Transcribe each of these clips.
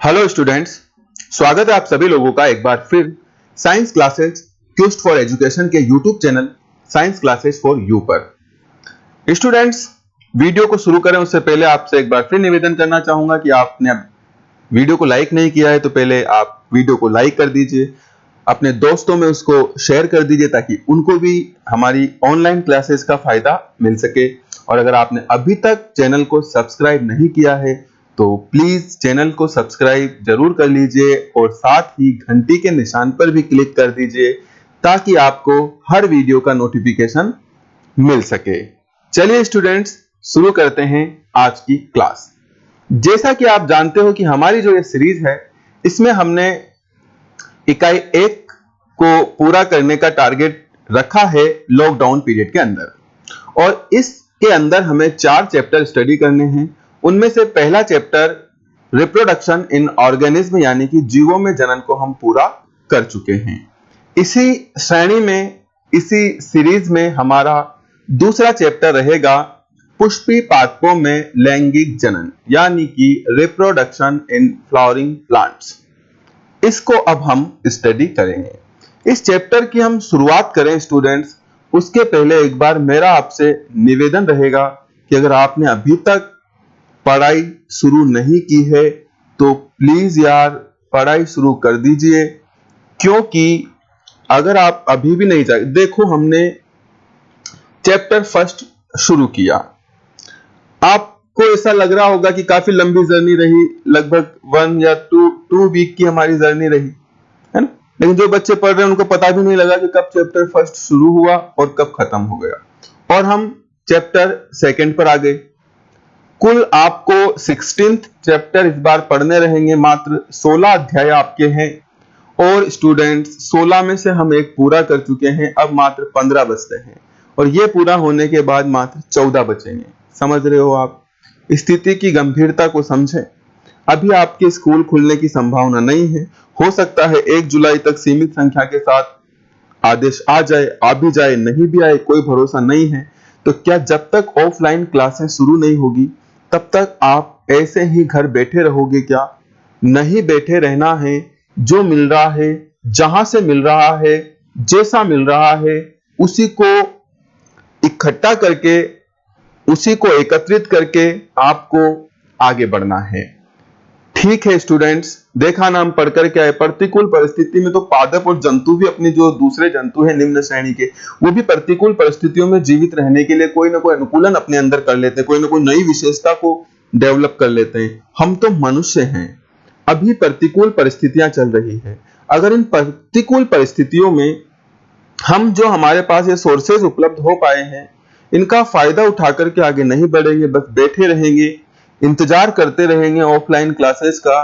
Hello students, स्वागत है आप सभी लोगों का एक बार फिर साइंस क्लासेस क्यूस्ट फॉर एजुकेशन के YouTube channel science classes for you पर। स्टूडेंट्स, वीडियो को शुरू करें उससे पहले आपसे एक बार फिर निवेदन करना चाहूंगा कि आपने वीडियो को लाइक नहीं किया है तो पहले आप वीडियो को लाइक कर दीजिए, अपने दोस्तों में उसको शेयर कर दीजिए ताकि उनको भी हमारी ऑनलाइन क्लासेस का फायदा मिल सके। और अगर आपने अभी तक चैनल को सब्सक्राइब नहीं किया है तो प्लीज चैनल को सब्सक्राइब जरूर कर लीजिए और साथ ही घंटी के निशान पर भी क्लिक कर दीजिए ताकि आपको हर वीडियो का नोटिफिकेशन मिल सके। चलिए स्टूडेंट्स, शुरू करते हैं आज की क्लास। जैसा कि आप जानते हो कि हमारी जो ये सीरीज है इसमें हमने इकाई 1 को पूरा करने का टारगेट रखा है लॉकडाउन पीरियड के अंदर, और इसके अंदर हमें 4 चैप्टर स्टडी करने हैं। उनमें से पहला चैप्टर रिप्रोडक्शन इन ऑर्गेनिज्म यानी कि जीवों में जनन को हम पूरा कर चुके हैं। इसी श्रेणी में, इसी सीरीज में हमारा दूसरा चैप्टर रहेगा पुष्पी पादपों में लैंगिक जनन यानी कि रिप्रोडक्शन इन फ्लावरिंग प्लांट्स। इसको अब हम स्टडी करेंगे। इस चैप्टर की हम शुरुआत करें स्टूडेंट्स, उसके पहले एक बार मेरा आपसे निवेदन रहेगा कि अगर आपने अभी तक पढ़ाई शुरू नहीं की है तो प्लीज यार पढ़ाई शुरू कर दीजिए, क्योंकि अगर आप अभी भी नहीं जाए, देखो हमने चैप्टर फर्स्ट शुरू किया, आपको ऐसा लग रहा होगा कि काफी लंबी जर्नी रही, लगभग 1 या 2 वीक की हमारी जर्नी रही है ना। लेकिन जो बच्चे पढ़ रहे हैं उनको पता भी नहीं लगा कि कब चैप्टर फर्स्ट शुरू हुआ और कब खत्म हो गया, और हम चैप्टर सेकंड पर आ गए। कुल आपको 16th चैप्टर इस बार पढ़ने रहेंगे। मात्र 16 अध्याय आपके हैं और स्टूडेंट्स 16 में से हम एक पूरा कर चुके हैं, अब मात्र 15 बचते हैं और ये पूरा होने के बाद मात्र 14 बचेंगे। समझ रहे हो आप? स्थिति की गंभीरता को समझें। अभी आपके स्कूल खुलने की संभावना नहीं है, हो सकता है 1 जुलाई तक सीमित संख्या के साथ आदेश आ जाए, आ भी जाए, नहीं भी आए, कोई भरोसा नहीं है। तो क्या जब तक ऑफलाइन क्लासें शुरू नहीं होगी तब तक आप ऐसे ही घर बैठे रहोगे क्या? नहीं बैठे रहना है। जो मिल रहा है, जहां से मिल रहा है, जैसा मिल रहा है, उसी को इकट्ठा करके, उसी को एकत्रित करके आपको आगे बढ़ना है। ठीक है स्टूडेंट्स, देखा नाम पढ़कर क्या है, प्रतिकूल परिस्थिति में तो पादप और जंतु भी, अपने जो दूसरे जंतु हैं निम्न श्रेणी के, वो भी प्रतिकूल परिस्थितियों में जीवित रहने के लिए कोई ना कोई अनुकूलन अपने अंदर कर लेते हैं, कोई ना कोई नई विशेषता को डेवलप कर लेते हैं। हम तो मनुष्य हैं, अभी प्रतिकूल परिस्थितियां चल रही है। अगर इन प्रतिकूल परिस्थितियों में हम जो हमारे पास ये सोर्सेज उपलब्ध हो पाए हैं इनका फायदा उठाकर के आगे नहीं बढ़ेंगे, बस बैठे रहेंगे, इंतजार करते रहेंगे ऑफलाइन क्लासेस का,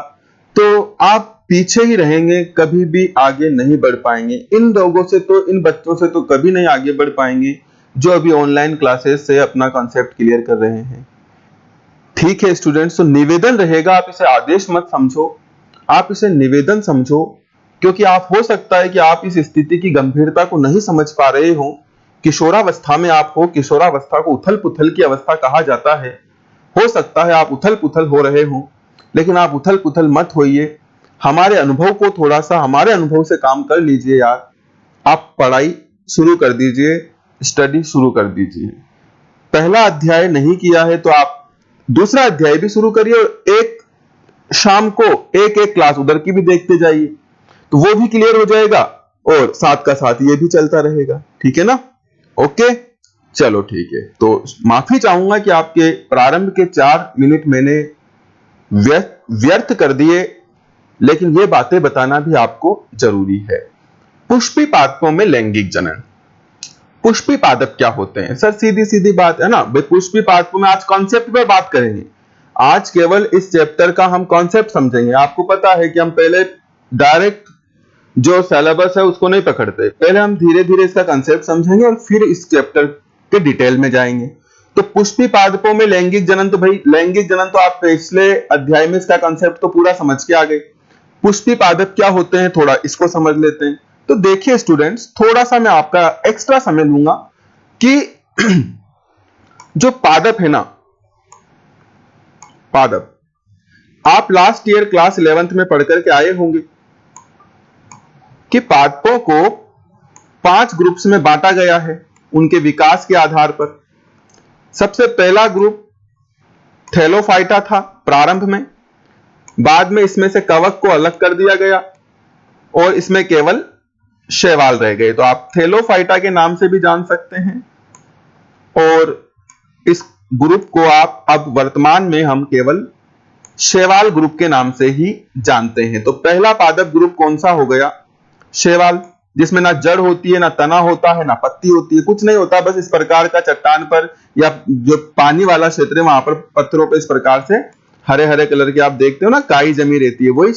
तो आप पीछे ही रहेंगे, कभी भी आगे नहीं बढ़ पाएंगे। इन लोगों से तो, इन बच्चों से तो कभी नहीं आगे बढ़ पाएंगे जो अभी ऑनलाइन क्लासेस से अपना कॉन्सेप्ट क्लियर कर रहे हैं। ठीक है स्टूडेंट्स, तो निवेदन रहेगा, आप इसे आदेश मत समझो, आप इसे निवेदन समझो, क्योंकि आप, हो सकता है कि आप इस स्थिति की गंभीरता को नहीं समझ पा रहे हो। किशोरावस्था में आप हो, किशोरावस्था को उथल पुथल की अवस्था कहा जाता है। हो सकता है आप उथल पुथल हो रहे हो, लेकिन आप उथल पुथल मत होइए। हमारे अनुभव को थोड़ा सा, हमारे अनुभव से काम कर लीजिए यार। आप पढ़ाई शुरू कर दीजिए, स्टडी शुरू कर दीजिए। पहला अध्याय नहीं किया है तो आप दूसरा अध्याय भी शुरू करिए और एक शाम को एक एक क्लास उधर की भी देखते जाइए, तो वो भी क्लियर हो जाएगा और साथ का साथ ये भी चलता रहेगा। ठीक है ना? ओके, चलो ठीक है। तो माफी चाहूंगा कि आपके प्रारंभ के 4 मिनट मैंने व्यर्थ कर दिए, लेकिन ये बातें बताना भी आपको जरूरी है। पुष्पी पादपों में लैंगिक जनन। पुष्पी पादप क्या होते हैं सर? सीधी सीधी बात है ना भाई, पुष्पी पादपों में आज कॉन्सेप्ट पर बात करेंगे। आज केवल इस चैप्टर का हम कॉन्सेप्ट समझेंगे। आपको पता है कि हम पहले डायरेक्ट जो सिलेबस है उसको नहीं पकड़ते, पहले हम धीरे धीरे इसका कंसेप्ट समझेंगे और फिर इस चैप्टर के डिटेल में जाएंगे। तो पुष्पी पादपों में लैंगिक जनन, तो भाई लैंगिक जनन तो आप पिछले अध्याय में इसका कंसेप्ट तो पूरा समझ के आ गए। पुष्पी पादप क्या होते हैं थोड़ा इसको समझ लेते हैं। तो देखिए स्टूडेंट्स, थोड़ा सा मैं आपका एक्स्ट्रा समय लूंगा कि जो पादप है ना, पादप, आप लास्ट ईयर क्लास 11th में पढ़ करके आए होंगे कि पादपों को 5 ग्रुप्स में बांटा गया है उनके विकास के आधार पर। सबसे पहला ग्रुप थैलोफाइटा था प्रारंभ में, बाद में इसमें से कवक को अलग कर दिया गया और इसमें केवल शैवाल रह गए। तो आप थैलोफाइटा के नाम से भी जान सकते हैं और इस ग्रुप को आप अब वर्तमान में हम केवल शैवाल ग्रुप के नाम से ही जानते हैं। तो पहला पादप ग्रुप कौन सा हो गया? शैवाल, जिसमें ना जड़ होती है, ना तना होता है, ना पत्ती होती है, कुछ नहीं होता, बस इस प्रकार का चट्टान पर या जो पानी वाला क्षेत्र है वहां पर पत्थरों पर इस प्रकार से हरे हरे कलर के आप देखते हो ना काई जमी रहती है, वही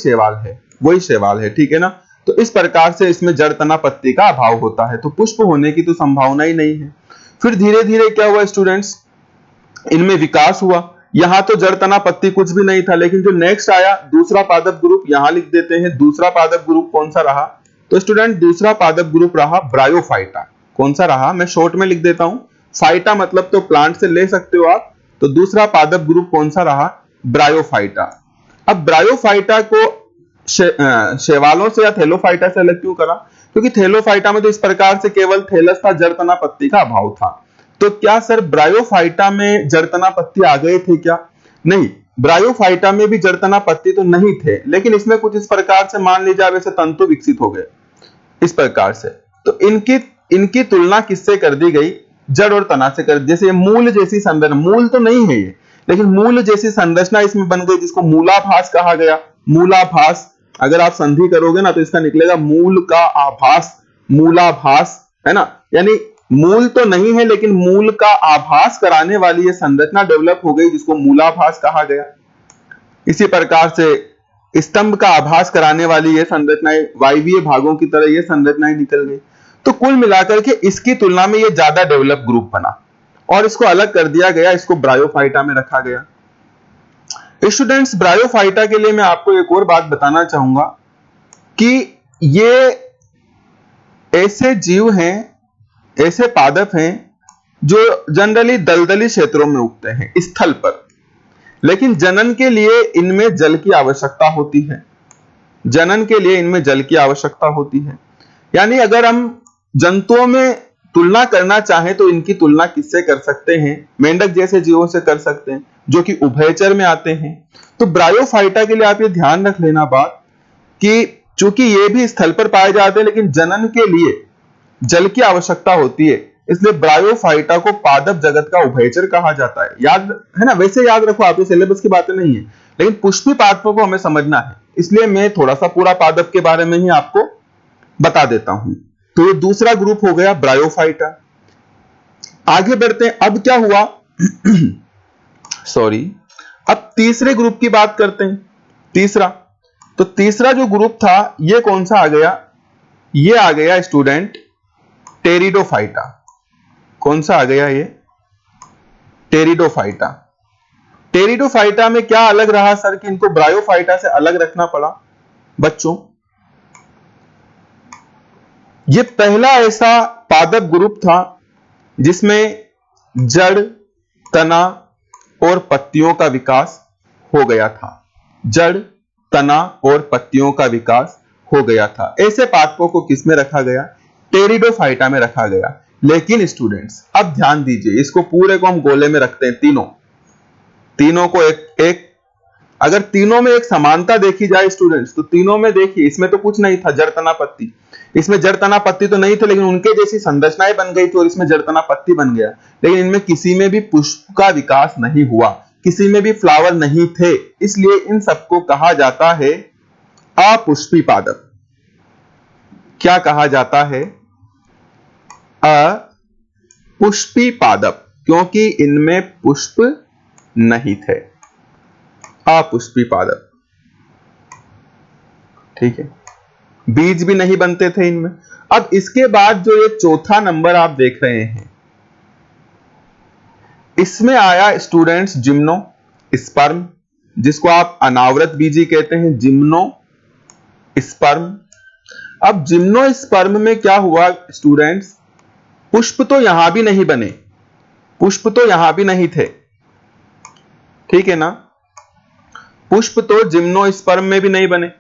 शैवाल है, ठीक है ना। तो इस प्रकार से इसमें जड़ तना पत्ती का अभाव होता है, तो पुष्प होने की तो संभावना ही नहीं है। फिर धीरे धीरे क्या हुआ स्टूडेंट्स, इनमें विकास हुआ। यहां तो जड़ तना पत्ती कुछ भी नहीं था, लेकिन जो नेक्स्ट आया दूसरा पादप ग्रुप, यहां लिख देते हैं दूसरा पादप ग्रुप कौन सा रहा? तो स्टूडेंट दूसरा पादप ग्रुप रहा ब्रायोफाइटा। कौन सा रहा? मैं शॉर्ट में लिख देता हूं, फाइटा मतलब तो प्लांट से ले सकते हो आप, तो दूसरा पादप ग्रुप कौन सा रहा? ब्रायोफाइटा। अब ब्रायोफाइटा को शैवालों से या थैलोफाइटा से अलग क्यों करा? क्योंकि थैलोफाइटा में तो इस प्रकार से केवल थैलस था, जड़ तना पत्ती का अभाव था। तो क्या सर ब्रायोफाइटा में जड़ तना पत्ती आ गए थे क्या? नहीं, ब्रायोफाइटा में भी जड़ तना पत्ती तो नहीं थे, लेकिन इसमें कुछ इस प्रकार से मान लीजिए वैसे तंतु विकसित हो गए इस प्रकार से। तो इनकी तुलना किससे कर दी गई? जड़ और तना से कर। जैसे मूल जैसी संरचना, मूल तो नहीं है ये, लेकिन मूल जैसी संरचना इसमें बन गई, जिसको मूलाभास कहा गया। मूलाभास, अगर आप संधि करोगे ना तो इसका निकलेगा मूल का आभास, मूलाभास, है ना। यानी मूल तो नहीं है, लेकिन मूल का आभास कराने वाली ये संरचना डेवलप हो गई, जिसको मूलाभास कहा गया। इसी प्रकार से स्तंभ का आभास कराने वाली ये संरचनाएं, वायवीय भागों की तरह ये संरचनाएं निकल गई। तो कुल मिलाकर के इसकी तुलना में ये ज्यादा डेवलप ग्रुप बना और इसको अलग कर दिया गया, इसको ब्रायोफाइटा में रखा गया। स्टूडेंट्स, ब्रायोफाइटा के लिए मैं आपको एक और बात बताना चाहूंगा कि ये ऐसे जीव हैं, ऐसे पादप हैं जो जनरली दलदली क्षेत्रों में उगते हैं, स्थल पर, लेकिन जनन के लिए इनमें जल की आवश्यकता होती है। जनन के लिए इनमें जल की आवश्यकता होती है। यानी अगर हम जंतुओं में तुलना करना चाहें तो इनकी तुलना किससे कर सकते हैं? मेंढक जैसे जीवों से कर सकते हैं, जो कि उभयचर में आते हैं। तो ब्रायोफाइटा के लिए आप ये ध्यान रख लेना बात कि चूंकि ये भी स्थल पर पाए जाते हैं, लेकिन जनन के लिए जल की आवश्यकता होती है, इसलिए ब्रायोफाइटा को पादप जगत का उभयचर कहा जाता है। याद है ना, वैसे याद रखो आप, ये सिलेबस की बातें नहीं है, लेकिन पुष्पी पादपों को हमें समझना है, इसलिए मैं थोड़ा सा पूरा पादप के बारे में ही आपको बता देता हूं। तो ये दूसरा ग्रुप हो गया ब्रायोफाइटा। आगे बढ़ते हैं, अब क्या हुआ सॉरी, अब तीसरे ग्रुप की बात करते हैं। तीसरा, तो तीसरा जो ग्रुप था ये कौन सा आ गया? ये आ गया स्टूडेंट टेरिडोफाइटा। कौन सा आ गया ये? टेरिडोफाइटा। टेरिडोफाइटा में क्या अलग रहा सर कि इनको ब्रायोफाइटा से अलग रखना पड़ा? बच्चों, ये पहला ऐसा पादप ग्रुप था जिसमें जड़, तना और पत्तियों का विकास हो गया था। जड़, तना और पत्तियों का विकास हो गया था। ऐसे पादपों को किस में रखा गया? टेरिडोफाइटा में रखा गया। लेकिन स्टूडेंट्स अब ध्यान दीजिए, इसको पूरे को हम गोले में रखते हैं, तीनों को एक अगर तीनों में एक समानता देखी जाए स्टूडेंट्स, तो तीनों में देखिए इसमें तो कुछ नहीं था, जड़ तना पत्ती। इसमें जड़ तना पत्ती तो नहीं थे, लेकिन उनके जैसी संरचनाएं बन गई थी और इसमें जड़ तना पत्ती बन गया। लेकिन इनमें किसी में भी पुष्प का विकास नहीं हुआ, किसी में भी फ्लावर नहीं थे, इसलिए इन सबको कहा जाता है अपुष्पी पादप। क्या कहा जाता है? अपुष्पी पादप, क्योंकि इनमें पुष्प नहीं थे। अपुष्पी पादप, ठीक है, बीज भी नहीं बनते थे इनमें। अब इसके बाद जो ये चौथा नंबर आप देख रहे हैं, इसमें आया स्टूडेंट्स जिम्नोस्पर्म, जिसको आप अनावृत बीजी कहते हैं, जिम्नोस्पर्म। अब जिम्नोस्पर्म में क्या हुआ स्टूडेंट्स? पुष्प तो यहां भी नहीं बने, पुष्प तो यहां भी नहीं थे, ठीक है ना। पुष्प तो जिम्नोस्पर्म में भी नहीं बने,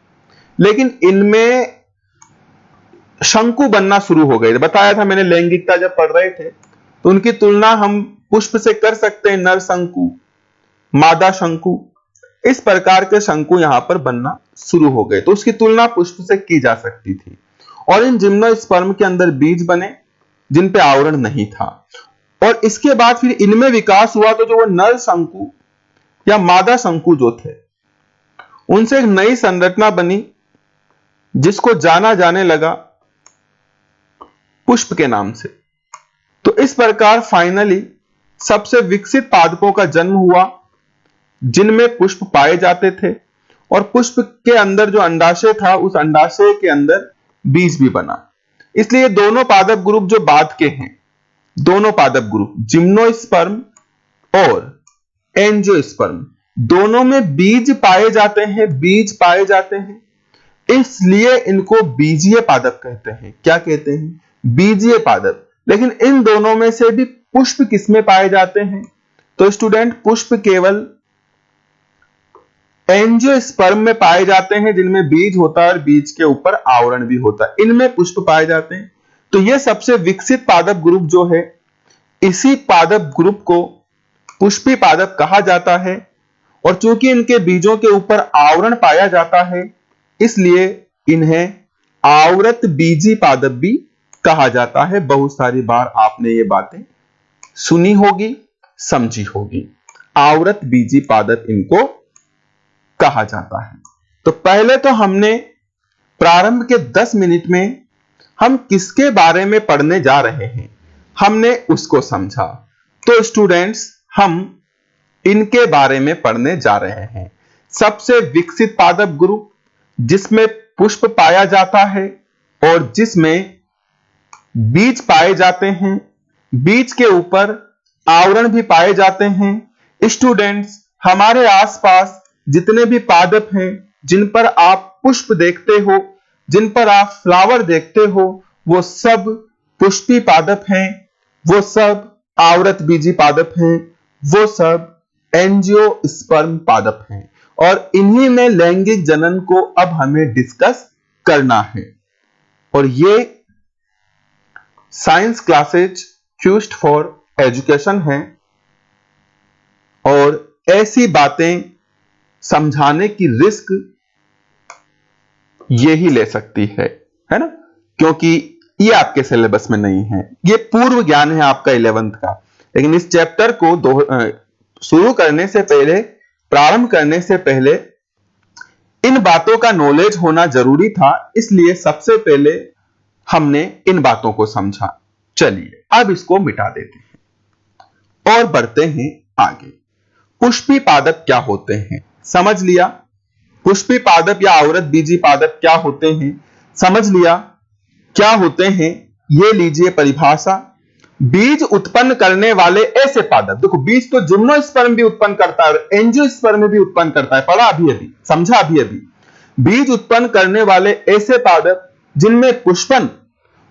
लेकिन इनमें शंकु बनना शुरू हो गए। बताया था मैंने, लैंगिकता जब पढ़ रहे थे तो उनकी तुलना हम पुष्प से कर सकते हैं, नर शंकु, मादा शंकु, इस प्रकार के शंकु यहां पर बनना शुरू हो गए, तो उसकी तुलना पुष्प से की जा सकती थी। और इन जिम्नोस्पर्म के अंदर बीज बने जिन पे आवरण नहीं था, और इसके बाद फिर इनमें विकास हुआ, तो जो वो नर शंकु या मादा शंकु जो थे, उनसे एक नई संरचना बनी जिसको जाना जाने लगा पुष्प के नाम से। तो इस प्रकार फाइनली सबसे विकसित पादपों का जन्म हुआ जिनमें पुष्प पाए जाते थे, और पुष्प के अंदर जो अंडाशय था, उस अंडाशय के अंदर बीज भी बना। इसलिए दोनों पादप ग्रुप जो बाद के हैं, दोनों पादप ग्रुप जिम्नोस्पर्म और एंजियोस्पर्म, दोनों में बीज पाए जाते हैं, बीज पाए जाते हैं, इसलिए इनको बीजीय पादप कहते हैं। क्या कहते हैं? बीजीय पादप। लेकिन इन दोनों में से भी पुष्प किसमें पाए जाते हैं? तो स्टूडेंट, पुष्प केवल एंजियोस्पर्म में पाए जाते हैं जिनमें बीज होता है और बीज के ऊपर आवरण भी होता है, इनमें पुष्प पाए जाते हैं। तो यह सबसे विकसित पादप ग्रुप जो है, इसी पादप ग्रुप को पुष्पी पादप कहा जाता है। और चूंकि इनके बीजों के ऊपर आवरण पाया जाता है, इसलिए इन्हें आवृत बीजी पादप भी कहा जाता है। बहुत सारी बार आपने ये बातें सुनी होगी, समझी होगी। आवृत बीजी पादप इनको कहा जाता है। तो पहले तो हमने प्रारंभ के 10 मिनट में हम किसके बारे में पढ़ने जा रहे हैं, हमने उसको समझा। तो स्टूडेंट्स, हम इनके बारे में पढ़ने जा रहे हैं। सबसे विकसित पादप ग्रुप जिसमें पुष्प पाया जाता है और जिसमें बीज पाए जाते हैं, बीज के ऊपर आवरण भी पाए जाते हैं। स्टूडेंट्स, हमारे आसपास जितने भी पादप हैं, जिन पर आप पुष्प देखते हो, जिन पर आप फ्लावर देखते हो, वो सब पुष्पी पादप हैं, वो सब आवृत बीजी पादप हैं, वो सब एंजियोस्पर्म पादप हैं। और इन्हीं में लैंगिक जनन को अब हमें डिस्कस करना है। और ये science classes used for education है, और ऐसी बातें समझाने की रिस्क ये ही ले सकती है ना, क्योंकि ये आपके सिलेबस में नहीं है, ये पूर्व ज्ञान है आपका 11th का। लेकिन इस चैप्टर को शुरू करने से पहले, प्रारंभ करने से पहले इन बातों का नॉलेज होना जरूरी था, इसलिए सबसे पहले हमने इन बातों को समझा। चलिए अब इसको मिटा देते हैं और बढ़ते हैं आगे। पुष्पी पादप क्या होते हैं, समझ लिया। पुष्पी पादप या आवृत बीजी पादप क्या होते हैं, समझ लिया। क्या होते हैं, ये लीजिए परिभाषा। बीज उत्पन्न करने वाले ऐसे पादप, देखो बीज तो जिम्नोस्पर्म भी उत्पन्न करता है और एंजियोस्पर्म भी उत्पन्न करता है, पढ़ा अभी, समझा अभी। बीज उत्पन्न करने वाले ऐसे पादप जिनमें पुष्पन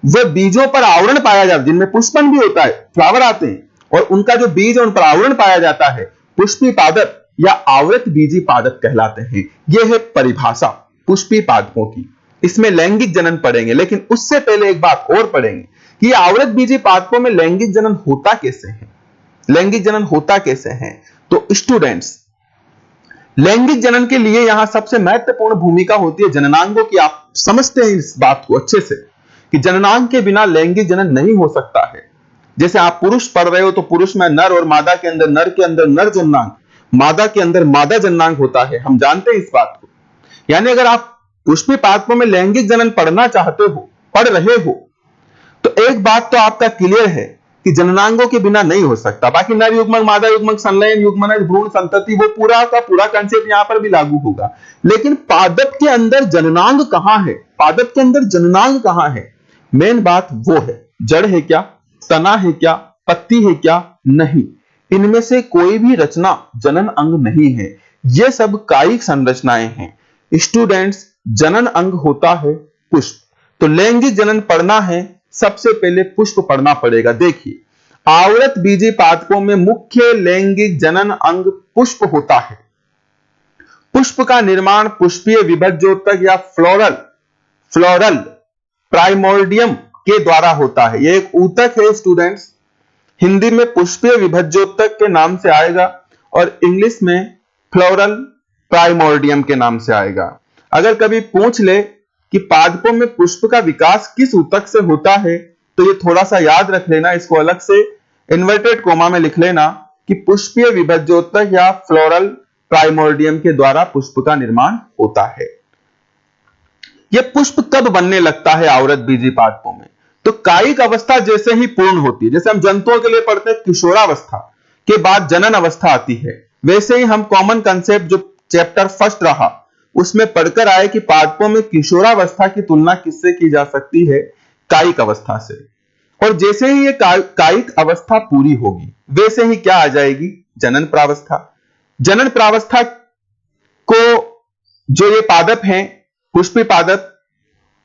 व बीजों पर आवरण पाया जाता है, जिनमें पुष्पन भी होता है, फ्लावर आते हैं, और उनका जो बीज है उन पर आवरण पाया जाता है, पुष्पी पादप या आवृत बीजी पादप कहलाते हैं। यह है परिभाषा पुष्पी पादपों की। इसमें लैंगिक जनन पढ़ेंगे, लेकिन उससे पहले एक बात और पढ़ेंगे कि आवृत बीजी पादपों में लैंगिक जनन होता कैसे है, लैंगिक जनन होता कैसे है। तो स्टूडेंट्स, लैंगिक जनन के लिए यहां सबसे महत्वपूर्ण भूमिका होती है जननांगों की। आप समझते हैं इस बात को अच्छे से कि जननांग के बिना लैंगिक जनन नहीं हो सकता है। जैसे आप पुरुष पढ़ रहे हो तो पुरुष में नर और मादा के अंदर नर जननांग, मादा के अंदर मादा जननांग होता है, हम जानते हैं इस बात को। यानी अगर आप पुष्पी पादपों में लैंगिक जनन पढ़ना चाहते हो, पढ़ रहे हो, तो एक बात तो आपका क्लियर है कि जननांगों के बिना नहीं हो सकता। बाकी नर युग्मक, मादा युग्मक, संलयन युग्मनज, भ्रूण संतति, वो पूरा का पूरा कंसेप्ट यहां पर भी लागू होगा। लेकिन पादप के अंदर जननांग कहां है, पादप के अंदर जननांग कहां है, मेन बात वो है। जड़ है क्या, तना है क्या, पत्ती है क्या, नहीं, इनमें से कोई भी रचना जनन अंग नहीं है, ये सब कायिक संरचनाएं हैं। स्टूडेंट्स, जनन अंग होता है पुष्प। तो लैंगिक जनन पढ़ना है, सबसे पहले पुष्प पढ़ना पड़ेगा। देखिए, आवृत बीजी पादपों में मुख्य लैंगिक जनन अंग पुष्प होता है। पुष्प का निर्माण पुष्पीय विभज्योतक या फ्लोरल प्राइमोर्डियम के द्वारा होता है। यह एक ऊतक है स्टूडेंट्स, हिंदी में पुष्पीय विभज्योतक के नाम से आएगा और इंग्लिश में फ्लोरल प्राइमोर्डियम के नाम से आएगा। अगर कभी पूछ ले कि पादपों में पुष्प का विकास किस ऊतक से होता है, तो ये थोड़ा सा याद रख लेना, इसको अलग से इन्वर्टेड कोमा में लिख लेना कि पुष्पीय विभज्योतक या फ्लोरल प्राइमोर्डियम के द्वारा पुष्प का निर्माण होता है। यह पुष्प कब बनने लगता है आवृत बीजी पादपों में? तो कायिक अवस्था जैसे ही पूर्ण होती है, जैसे हम जंतुओं के लिए पढ़ते हैं किशोरावस्था के बाद जनन अवस्था आती है, वैसे ही हम कॉमन कंसेप्ट जो चैप्टर फर्स्ट रहा उसमें पढ़कर आए कि पादपों में किशोरावस्था की तुलना किससे की जा सकती है? कायिक अवस्था से। और जैसे ही ये कायिक अवस्था पूरी होगी वैसे ही क्या आ जाएगी? जनन प्रावस्था। जनन प्रावस्था को जो ये पादप हैं, पुष्पी पादप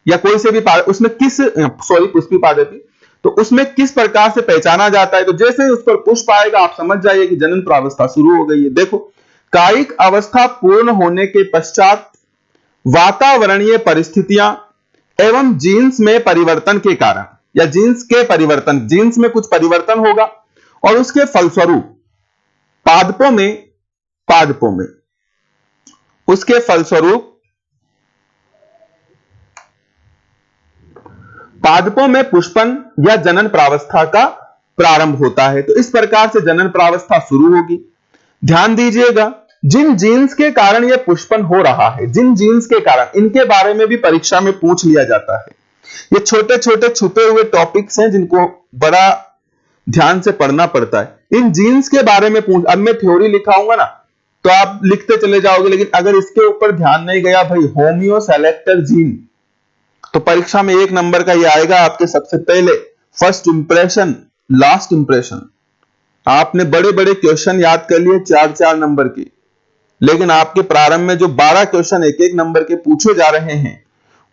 या कोई से भी पादप, उसमें पुष्पी पादप, तो उसमें किस प्रकार से पहचाना जाता है? तो जैसे ही उस पर पुष्प आएगा आप समझ जाइए कि जनन प्रावस्था शुरू हो गई है। देखो, कायिक अवस्था पूर्ण होने के पश्चात वातावरणीय परिस्थितियां एवं जीन्स में परिवर्तन के कारण या जीन्स में कुछ परिवर्तन होगा और उसके फलस्वरूप पादपों में उसके फलस्वरूप पादपों में पुष्पन या जनन प्रावस्था का प्रारंभ होता है। तो इस प्रकार से जनन प्रावस्था शुरू होगी। ध्यान दीजिएगा, जिन जीन्स के कारण यह पुष्पन हो रहा है, जिन जीन्स के कारण, इनके बारे में भी परीक्षा में पूछ लिया जाता है। ये छोटे छोटे छुपे हुए टॉपिक्स हैं जिनको बड़ा ध्यान से पढ़ना पड़ता है। इन जीन्स के बारे में पूछ, अब मैं थ्योरी लिखाऊंगा ना तो आप लिखते चले जाओगे, लेकिन अगर इसके ऊपर ध्यान नहीं गया भाई, होम्यो सेलेक्टर जीन, तो परीक्षा में 1 नंबर का ये आएगा आपके सबसे पहले। First impression, last impression. आपने बड़े बड़े क्वेश्चन याद कर लिए 4-4 नंबर के, लेकिन आपके प्रारंभ में जो 12 क्वेश्चन 1-1 नंबर के पूछे जा रहे हैं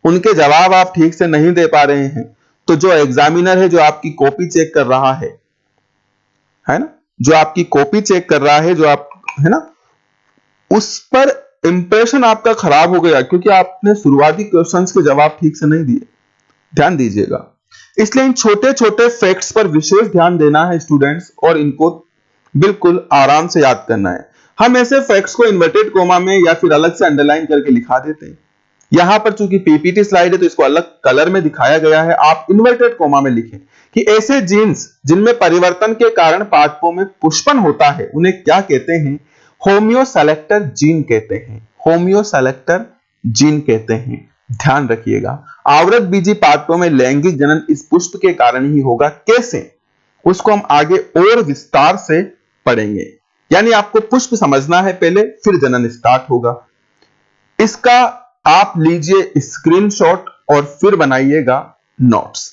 उनके जवाब आप ठीक से नहीं दे पा रहे हैं, तो जो एग्जामिनर है, जो आपकी कॉपी चेक कर रहा है ना, जो आपकी कॉपी चेक कर रहा है, जो आप है ना, उस पर इंप्रेशन आपका खराब हो गया क्योंकि आपने शुरुआती क्वेश्चंस के जवाब ठीक से नहीं दिए। ध्यान दीजिएगा, इसलिए इन छोटे छोटे फैक्ट्स पर विशेष ध्यान देना है स्टूडेंट्स, और इनको बिल्कुल आराम से याद करना है। हम ऐसे फैक्ट्स को इन्वर्टेड कोमा में या फिर अलग से अंडरलाइन करके लिखा देते हैं। यहां पर चूंकि पीपीटी स्लाइड है तो इसको अलग कलर में दिखाया गया है, आप इन्वर्टेड कोमा में लिखें कि ऐसे जीन्स जिनमें परिवर्तन के कारण पादपों में पुष्पन होता है उन्हें क्या कहते हैं? होम्यो सेलेक्टर जीन कहते हैं। होम्यो सेलेक्टर जीन कहते हैं। ध्यान रखिएगा, आवृत बीजी पादपों में लैंगिक जनन इस पुष्प के कारण ही होगा। कैसे? उसको हम आगे और विस्तार से पढ़ेंगे। यानी आपको पुष्प समझना है पहले, फिर जनन स्टार्ट होगा। इसका आप लीजिए स्क्रीनशॉट और फिर बनाइएगा नोट्स।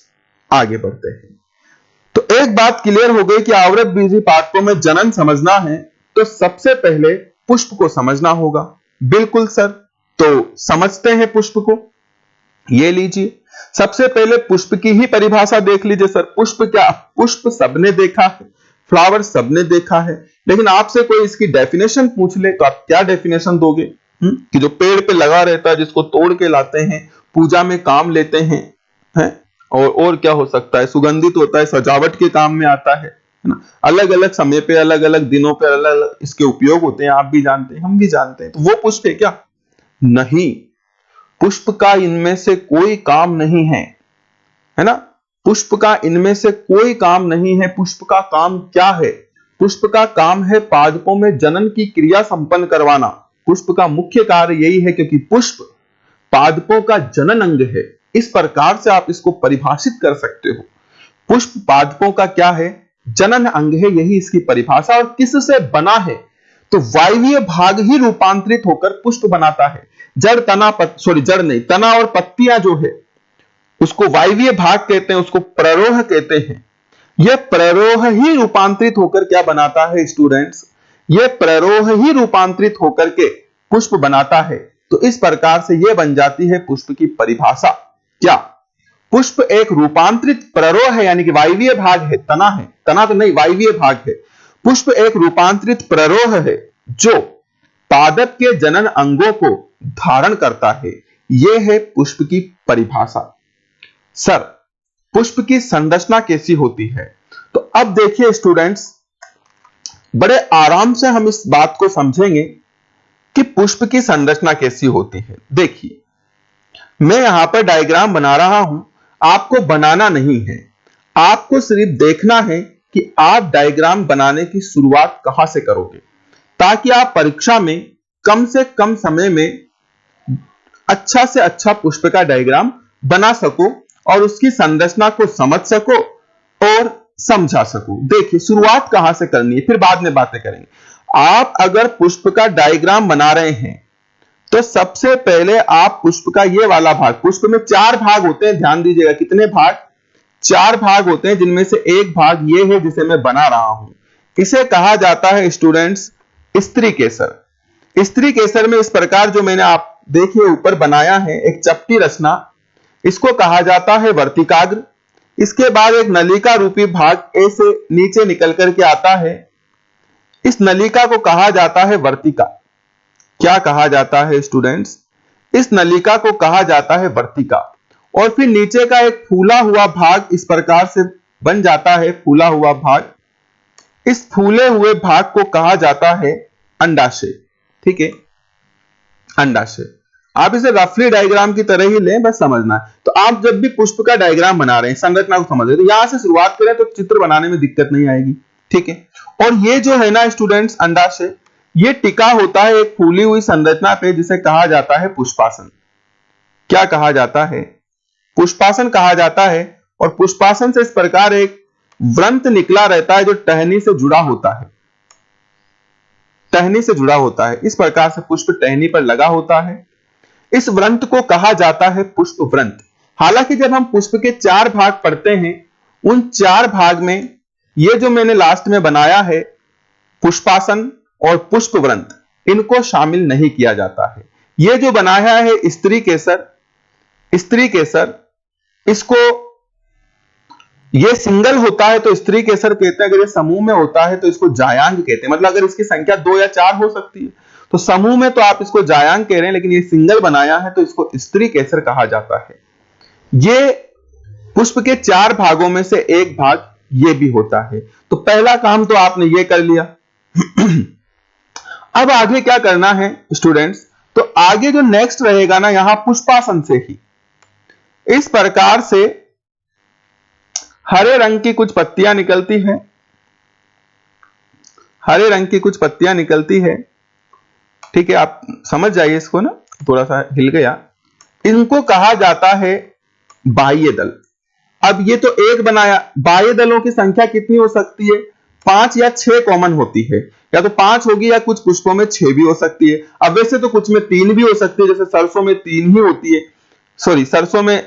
आगे बढ़ते हैं। तो एक बात क्लियर हो गई कि आवृत बीजी पादपों में जनन समझना है तो सबसे पहले पुष्प को समझना होगा। बिल्कुल सर, तो समझते हैं पुष्प को। ये लीजिए, सबसे पहले पुष्प की ही परिभाषा देख लीजिए। सर पुष्प क्या? पुष्प सबने देखा है, फ्लावर सबने देखा है, लेकिन आपसे कोई इसकी डेफिनेशन पूछ ले तो आप क्या डेफिनेशन दोगे? कि जो पेड़ पे लगा रहता है, जिसको तोड़ के लाते हैं, पूजा में काम लेते हैं, और क्या हो सकता है? सुगंधित होता है, सजावट के काम में आता है ना। अलग अलग समय पे, अलग अलग दिनों पे अलग अलग इसके उपयोग होते हैं। आप भी जानते हैं, हम भी जानते हैं। तो वो पुष्प है क्या? नहीं, पुष्प का इनमें से कोई काम नहीं है ना। पुष्प का इनमें से कोई काम नहीं है। पुष्प का काम क्या है? पुष्प का काम है पादपों में जनन की क्रिया संपन्न करवाना। पुष्प का मुख्य कार्य यही है, क्योंकि पुष्प पादपों का जनन अंग है। इस प्रकार से आप इसको परिभाषित कर सकते हो। पुष्प पादपों का क्या है? जनन अंग है, यही इसकी परिभाषा। और किससे बना है? तो वायवीय भाग ही रूपांतरित होकर पुष्प बनाता है। जड़, तना, जड़ नहीं, तना और पत्तियां जो है उसको वायवीय भाग कहते हैं, उसको प्ररोह कहते हैं। यह प्ररोह ही रूपांतरित होकर क्या बनाता है स्टूडेंट्स? यह प्ररोह ही रूपांतरित होकर के पुष्प बनाता है। तो इस प्रकार से यह बन जाती है पुष्प की परिभाषा। क्या? पुष्प एक रूपांतरित प्ररोह है, यानी कि वायवीय भाग है, तना तो नहीं, वायवीय भाग है। पुष्प एक रूपांतरित प्ररोह है जो पादप के जनन अंगों को धारण करता है। यह है पुष्प की परिभाषा। सर, पुष्प की संरचना कैसी होती है? तो अब देखिए स्टूडेंट्स, बड़े आराम से हम इस बात को समझेंगे कि पुष्प की संरचना कैसी होती है। देखिए, मैं यहां पर डायग्राम बना रहा हूं, आपको बनाना नहीं है, आपको सिर्फ देखना है कि आप डायग्राम बनाने की शुरुआत कहां से करोगे, ताकि आप परीक्षा में कम से कम समय में अच्छा से अच्छा पुष्प का डायग्राम बना सको और उसकी संरचना को समझ सको और समझा सको। देखिए, शुरुआत कहां से करनी है, फिर बाद में बातें करेंगे। आप अगर पुष्प का डायग्राम बना रहे हैं तो सबसे पहले आप पुष्प का ये वाला भाग, पुष्प में 4 भाग होते हैं, ध्यान दीजिएगा। कितने भाग? 4 भाग होते हैं, जिनमें से एक भाग ये है जिसे मैं बना रहा हूं। इसे कहा जाता है स्टूडेंट्स स्त्री केसर। स्त्री केसर में इस प्रकार जो मैंने आप देखिए ऊपर बनाया है एक चपटी रचना, इसको कहा जाता है वर्तिकाग्र। इसके बाद एक नलिका रूपी भाग ऐसे नीचे निकल करके आता है, इस नलिका को कहा जाता है वर्तिका। क्या कहा जाता है स्टूडेंट्स? इस नलिका को कहा जाता है वर्तिका। और फिर नीचे का एक फूला हुआ भाग इस प्रकार से बन जाता है, फूला हुआ भाग। इस फूले हुए भाग को कहा जाता है अंडाशय। ठीक है, अंडाशय। आप इसे रफली डायग्राम की तरह ही लें, बस समझना है। तो आप जब भी पुष्प का डायग्राम बना रहे हैं, संरचना को समझ रहे हैं, तो यहां से शुरुआत करें तो चित्र बनाने में दिक्कत नहीं आएगी। ठीक है, और ये जो है ना स्टूडेंट्स अंडाशय, ये टिका होता है एक फूली हुई संरचना पे, जिसे कहा जाता है पुष्पासन। क्या कहा जाता है? पुष्पासन कहा जाता है। और पुष्पासन से इस प्रकार एक व्रंत निकला रहता है जो टहनी से जुड़ा होता है, टहनी से जुड़ा होता है। इस प्रकार से पुष्प टहनी पर लगा होता है। इस व्रंत को कहा जाता है पुष्प व्रंत। हालांकि जब हम पुष्प के 4 भाग पढ़ते हैं, उन 4 भाग में ये जो मैंने लास्ट में बनाया है पुष्पासन और पुष्प व्रंत, इनको शामिल नहीं किया जाता है। ये जो बनाया है स्त्री केसर, स्त्री केसर, इसको ये सिंगल होता है तो स्त्री केसर कहते हैं। अगर ये समूह में होता है तो इसको जायांग कहते हैं। मतलब अगर इसकी संख्या 2 या 4 हो सकती है तो समूह में तो आप इसको जायांग कह रहे हैं, लेकिन ये सिंगल बनाया है तो इसको स्त्री केसर कहा जाता है। ये पुष्प के 4 भागों में से एक भाग ये भी होता है। तो पहला काम तो आपने ये कर लिया। अब आगे क्या करना है स्टूडेंट्स? तो आगे जो नेक्स्ट रहेगा ना, यहां पुष्पासन से ही इस प्रकार से हरे रंग की कुछ पत्तियां निकलती हैं, हरे रंग की कुछ पत्तियां निकलती है। ठीक है, आप समझ जाइए इसको ना, थोड़ा सा हिल गया। इनको कहा जाता है बाह्य दल। अब ये तो एक बनाया, बाह्य दलों की संख्या कितनी हो सकती है? 5 या 6 कॉमन होती है, या तो 5 होगी या कुछ पुष्पों में 6 भी हो सकती है। अब वैसे तो कुछ में 3 भी हो सकती है, जैसे सरसों में 3 ही होती है। सॉरी, सरसों में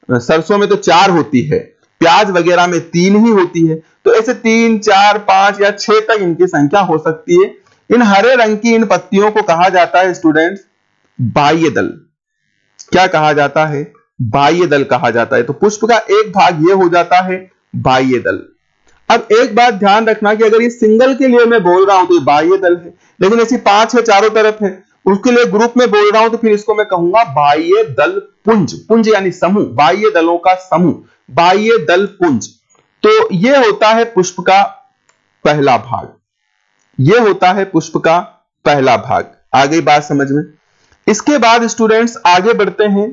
सरसों में तो 4 होती है, प्याज वगैरह में 3 ही होती है। तो ऐसे 3, 4, 5 या 6 तक इनकी संख्या हो सकती है। इन हरे रंग की इन पत्तियों को कहा जाता है स्टूडेंट्स बाह्य दल। क्या कहा जाता है? बाह्य दल कहा जाता है। तो पुष्प का एक भाग ये हो जाता है बाह्य दल। अब एक बात ध्यान रखना कि अगर ये सिंगल के लिए मैं बोल रहा हूं तो ये बाह्य दल है, लेकिन ऐसी 5 है चारों तरफ है, उसके लिए ग्रुप में बोल रहा हूं तो फिर इसको मैं कहूंगा बाह्य दल पुंज। पुंज यानी समूह, बाह्य दलों का समूह, बाह्य दल पुंज। तो ये होता है पुष्प का पहला भाग, ये होता है पुष्प का पहला भाग। आगे बात समझ में। इसके बाद स्टूडेंट्स आगे बढ़ते हैं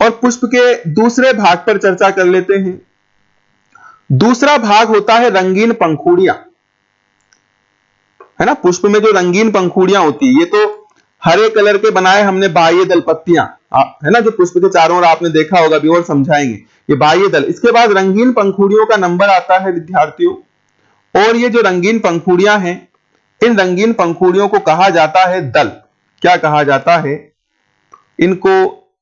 और पुष्प के दूसरे भाग पर चर्चा कर लेते हैं। दूसरा भाग होता है रंगीन पंखुड़ियां, है ना। पुष्प में जो रंगीन पंखुड़ियां होती है, ये तो हरे कलर के बनाए हमने बाह्य दल, पत्तियां, है ना, जो पुष्प के चारों ओर आपने देखा होगा, अभी और समझाएंगे, ये बाह्य दल। इसके बाद रंगीन पंखुड़ियों का नंबर आता है विद्यार्थियों, और ये जो रंगीन पंखुड़ियां हैं, इन रंगीन पंखुड़ियों को कहा जाता है दल। क्या कहा जाता है? इनको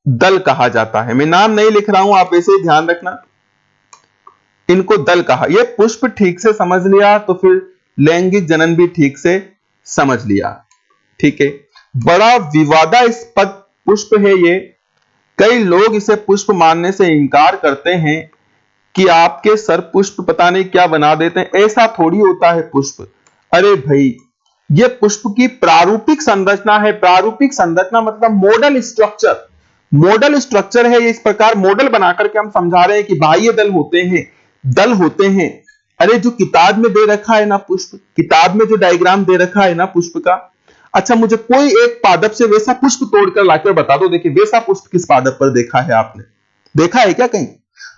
दल कहा जाता है। मैं नाम नहीं लिख रहा हूं, आप ऐसे ही ध्यान रखना, इनको दल कहा। ये पुष्प ठीक से समझ लिया तो फिर लैंगिक जनन भी ठीक से समझ लिया। ठीक है, बड़ा विवादास्पद पुष्प है ये। कई लोग इसे पुष्प मानने से इंकार करते हैं कि आपके सर पुष्प पता नहीं क्या बना देते हैं। ऐसा थोड़ी होता है पुष्प। अरे भाई, ये पुष्प की प्रारूपिक संरचना है। प्रारूपिक संरचना मतलब मॉडल स्ट्रक्चर। मॉडल स्ट्रक्चर है ये, इस प्रकार मॉडल बनाकर के हम समझा रहे हैं कि बाह्य दल होते हैं, दल होते हैं। अरे जो किताब में दे रखा है ना पुष्प, किताब में जो डायग्राम दे रखा है ना पुष्प का, अच्छा मुझे कोई एक पादप से वैसा पुष्प तोड़कर लाकर बता दो, देखिए वैसा पुष्प किस पादप पर देखा है आपने, देखा है क्या कहीं?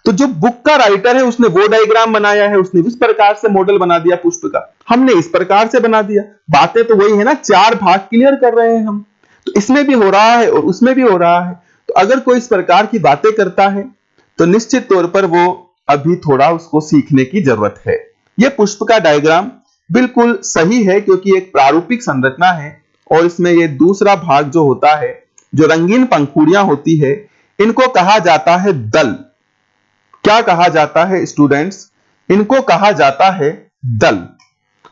तो जो बुक का राइटर है उसने वो डायग्राम बनाया है, उसने इस प्रकार से मॉडल बना दिया पुष्प का, हमने इस प्रकार से बना दिया। बातें तो वही है ना, चार भाग क्लियर कर रहे हैं हम। तो इसमें भी हो रहा है और उसमें भी हो रहा है। तो अगर कोई इस प्रकार की बातें करता है तो निश्चित तौर पर वो अभी थोड़ा उसको सीखने की जरूरत है। यह पुष्प का डायग्राम बिल्कुल सही है क्योंकि एक प्रारूपिक संरचना है और इसमें ये दूसरा भाग जो होता है, जो रंगीन पंखुड़ियां होती है, इनको कहा जाता है दल। क्या कहा जाता है स्टूडेंट्स? इनको कहा जाता है दल।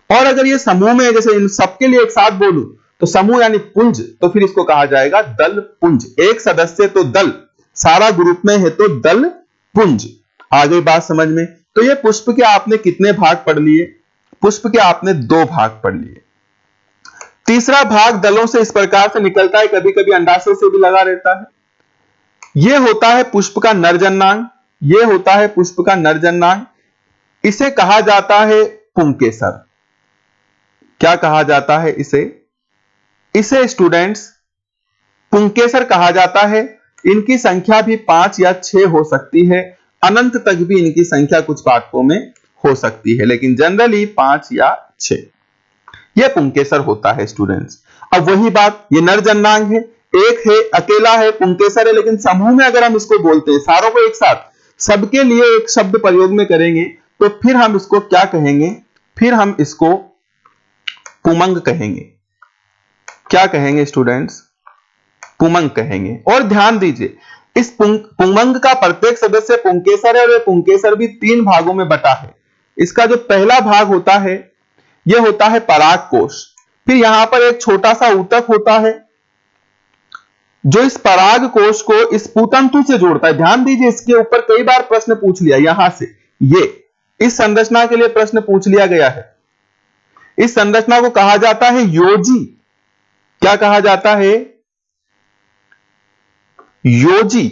और अगर ये समूह में, जैसे इन सबके लिए एक साथ बोलूं तो समूह यानी पुंज, तो फिर इसको कहा जाएगा दल पुंज। एक सदस्य तो दल, सारा ग्रुप में है तो दल पुंज। आ गई बात समझ में? तो ये पुष्प के आपने कितने भाग पढ़ लिए? पुष्प के आपने दो भाग पढ़ लिए। तीसरा भाग दलों से इस प्रकार से निकलता है, कभी कभी अंडाशय से भी लगा रहता है। यह होता है पुष्प का नरजन्नांग, यह होता है पुष्प का नरजन्नांग। इसे कहा जाता है पुंकेसर। क्या कहा जाता है इसे? इसे स्टूडेंट्स पुंकेसर कहा जाता है। इनकी संख्या भी 5 या 6 हो सकती है, अनंत तक भी इनकी संख्या कुछ पाठकों में हो सकती है, लेकिन जनरली 5 या 6 यह पुंकेसर होता है स्टूडेंट्स। अब वही बात, ये नरजन्नांग है, एक है, अकेला है, पुंकेसर है, लेकिन समूह में अगर हम इसको बोलते हैं सारों को एक साथ, सबके लिए एक शब्द प्रयोग में करेंगे तो फिर हम इसको क्या कहेंगे? फिर हम इसको पुमंग कहेंगे। क्या कहेंगे स्टूडेंट्स? पुमंग कहेंगे। और ध्यान दीजिए, इस पुमंग का प्रत्येक सदस्य पुंकेसर है और यह पुंकेसर भी 3 भागों में बटा है। इसका जो पहला भाग होता है यह होता है पराग कोश। फिर यहां पर एक छोटा सा ऊतक होता है जो इस पराग कोश को इस पुतंतु से जोड़ता है। ध्यान दीजिए, इसके ऊपर कई बार प्रश्न पूछ लिया, यहां से ये इस संरचना के लिए प्रश्न पूछ लिया गया है। इस संरचना को कहा जाता है योजी। क्या कहा जाता है? योजी।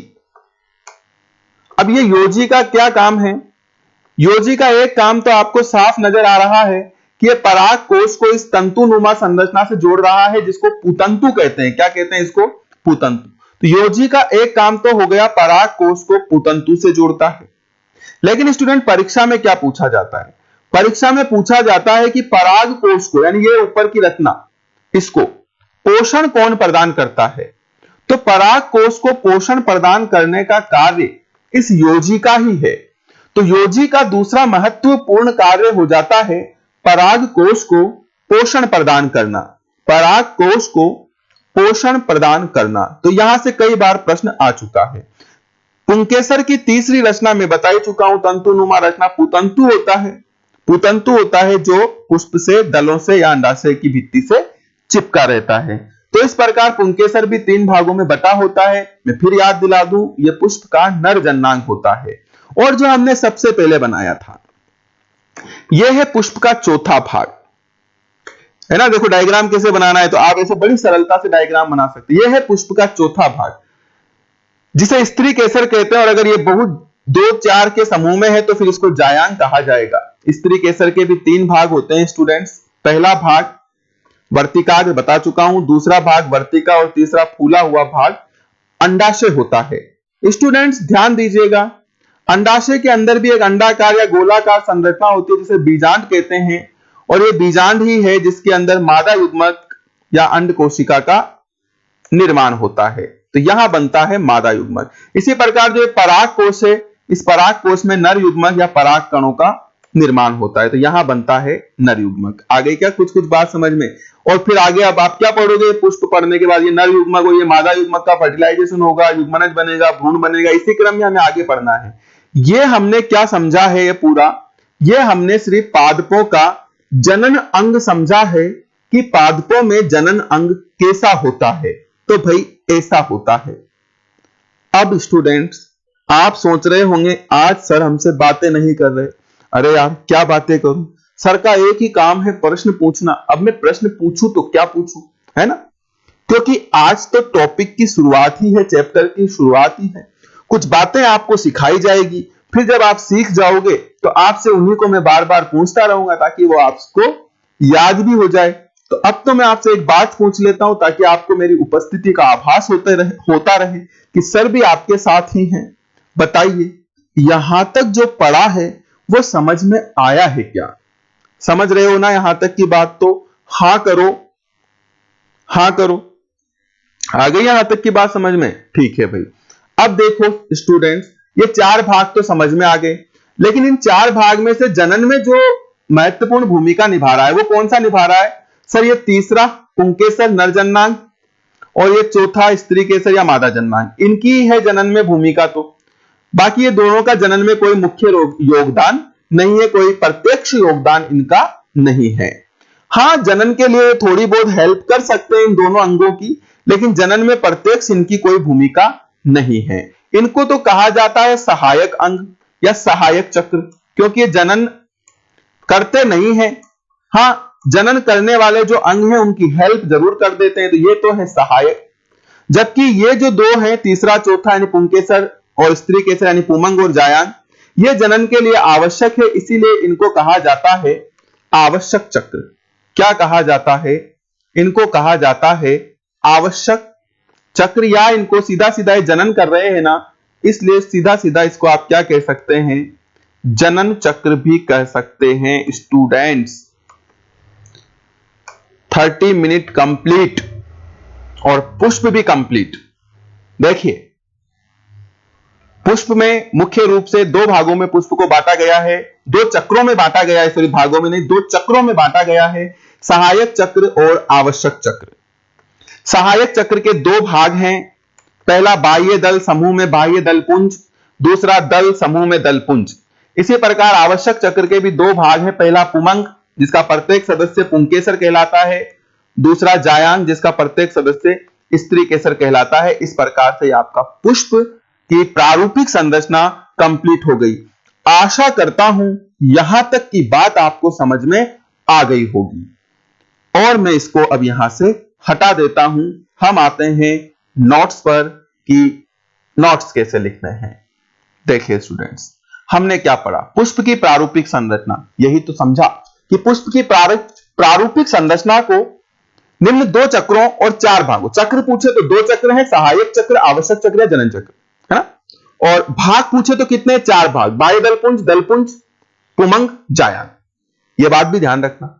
अब ये योजी का क्या काम है? योजी का एक काम तो आपको साफ नजर आ रहा है कि ये पराग कोश को इस तंतुनुमा संरचना से जोड़ रहा है, जिसको पुतंतु कहते हैं। क्या कहते हैं इसको? पुतंतु। तो योजी का एक काम तो हो गया, पराग कोश को पुतंतु से जोड़ता है। लेकिन स्टूडेंट परीक्षा में क्या पूछा जाता है? परीक्षा में पूछा जाता है कि पराग कोश को, यानी ये ऊपर की रचना, इसको पोषण कौन प्रदान करता है? तो पराग कोश को पोषण प्रदान करने का कार्य इस योजी का ही है। तो योजी का दूसरा महत्वपूर्ण कार्य हो जाता है पराग कोश को पोषण प्रदान करना। पराग कोश को पोषण प्रदान करना। तो यहां से कई बार प्रश्न आ चुका है। पुंकेसर की तीसरी रचना में बता चुका हूं, तंतुनुमा रचना पुतंतु होता है। पुतंतु होता है जो पुष्प से, दलों से या अंडाशय की भित्ति से चिपका रहता है। तो इस प्रकार पुंकेसर भी 3 भागों में बटा होता है। मैं फिर याद दिला दूं, यह पुष्प का नरजन्नांग होता है। और जो हमने सबसे पहले बनाया था यह है पुष्प का चौथा भाग, है ना। देखो डायग्राम कैसे बनाना है, तो आप ऐसे बड़ी सरलता से डायग्राम बना सकते हैं। यह है पुष्प का चौथा भाग, जिसे स्त्री केसर कहते हैं। और अगर यह बहुत 2-4 के समूह में है तो फिर इसको जायांग कहा जाएगा। स्त्री केसर के भी 3 भाग होते हैं स्टूडेंट्स। पहला भाग वर्तिकाग्र बता चुका हूं, दूसरा भाग वर्तिका और तीसरा फूला हुआ भाग अंडाशय होता है। स्टूडेंट्स ध्यान दीजिएगा, अंडाशय के अंदर भी एक अंडाकार या गोलाकार संरचना होती है जिसे बीजांड कहते हैं। और यह बीजांड ही है जिसके अंदर मादा युग्मक या अंड कोशिका का निर्माण होता है। तो यहां बनता है मादा युग्मक। इसी प्रकार जो पराग कोश है, इस पराग कोश में नर युग्मक या पराग कणों का निर्माण होता है। तो यहां बनता है नर युग्मक। आ गई क्या कुछ कुछ बात समझ में? और फिर आगे अब आप क्या पढ़ोगे? पुष्प पढ़ने के बाद ये नर युग्मक और ये मादा युग्मक का फर्टिलाइजेशन होगा, युग्मनज बनेगा, भ्रूण बनेगा। इसी क्रम में हमें आगे पढ़ना है। ये हमने क्या समझा है? ये पूरा, ये हमने सिर्फ पादपों का जनन अंग समझा है कि पादपों में जनन अंग कैसा होता है। तो भाई ऐसा होता है। अब स्टूडेंट्स आप सोच रहे होंगे आज सर हमसे बातें नहीं कर रहे। अरे यार क्या बातें करूं, सर का एक ही काम है प्रश्न पूछना। अब मैं प्रश्न पूछूं तो क्या पूछूं, है ना, क्योंकि आज तो टॉपिक की शुरुआत ही है, चैप्टर की शुरुआत ही है। कुछ बातें आपको सिखाई जाएगी, फिर जब आप सीख जाओगे तो आपसे उन्हीं को मैं बार बार पूछता रहूंगा ताकि वो आपको याद भी हो जाए। तो अब तो मैं आपसे एक बात पूछ लेता हूं ताकि आपको मेरी उपस्थिति का आभास होता रहे कि सर भी आपके साथ ही हैं। बताइए, यहां तक जो पढ़ा है वो समझ में आया है क्या? समझ रहे हो ना यहां तक की बात? तो हां करो, हां करो। आ गई यहां तक की बात समझ में? ठीक है भाई। अब देखो स्टूडेंट्स, ये चार भाग तो समझ में आ गए, लेकिन इन चार भाग में से जनन में जो महत्वपूर्ण भूमिका निभा रहा है वो कौन सा निभा रहा है? सर ये तीसरा पुंकेसर नर जननांग और ये चौथा स्त्री केसर या मादा जननांग, इनकी है जनन में भूमिका। तो बाकी ये दोनों का जनन में कोई मुख्य योगदान नहीं है, कोई प्रत्यक्ष योगदान इनका नहीं है। हां, जनन के लिए थोड़ी बहुत हेल्प कर सकते हैं इन दोनों अंगों की, लेकिन जनन में प्रत्यक्ष इनकी कोई भूमिका नहीं है। इनको तो कहा जाता है सहायक अंग या सहायक चक्र, क्योंकि ये जनन करते नहीं है। हां, जनन करने वाले जो अंग हैं उनकी हेल्प जरूर कर देते हैं, तो ये तो है सहायक। जबकि ये जो दो हैं, तीसरा चौथा यानी पुंकेसर और स्त्री केसर यानी पुमंग और जायांग, ये जनन के लिए आवश्यक है, इसीलिए इनको कहा जाता है आवश्यक चक्र। क्या कहा जाता है? इनको कहा जाता है आवश्यक चक्र, या इनको सीधा सीधा जनन कर रहे हैं ना, इसलिए सीधा सीधा इसको आप क्या कह सकते हैं? जनन चक्र भी कह सकते हैं स्टूडेंट्स। 30 मिनट कंप्लीट और पुष्प भी कंप्लीट। देखिए, पुष्प में मुख्य रूप से दो भागों में पुष्प को बांटा गया है, दो चक्रों में बांटा गया है, सॉरी भागों में नहीं, दो चक्रों में बांटा गया है, सहायक चक्र और आवश्यक चक्र। सहायक चक्र के दो भाग हैं, पहला बाह्य दल समूह में बाह्य दल पुंज, दूसरा दल समूह में दल पुंज। इसी प्रकार आवश्यक चक्र के भी दो भाग हैं, पहला पुमंग जिसका प्रत्येक सदस्य पुंकेसर कहलाता है, दूसरा जायांग जिसका प्रत्येक सदस्य स्त्री केसर कहलाता है। इस प्रकार से आपका पुष्प की प्रारूपिक संरचना कंप्लीट हो गई। आशा करता हूं यहां तक की बात आपको समझ में आ गई होगी, और मैं इसको अब यहां से हटा देता हूं। हम आते हैं नोट्स पर कि नोट्स कैसे लिखने हैं। देखिए स्टूडेंट्स, हमने क्या पढ़ा? पुष्प की प्रारूपिक संरचना, यही तो समझा कि पुष्प की प्रारूपिक संरचना को निम्न दो चक्रों और चार भागों, चक्र पूछे तो दो चक्र हैं, सहायक चक्र, आवश्यक चक्र या जनन चक्र, है ना, और भाग पूछे तो कितने? चार भाग, बाह्य दलपुंज, पुमंग, जायांग। यह बात भी ध्यान रखना।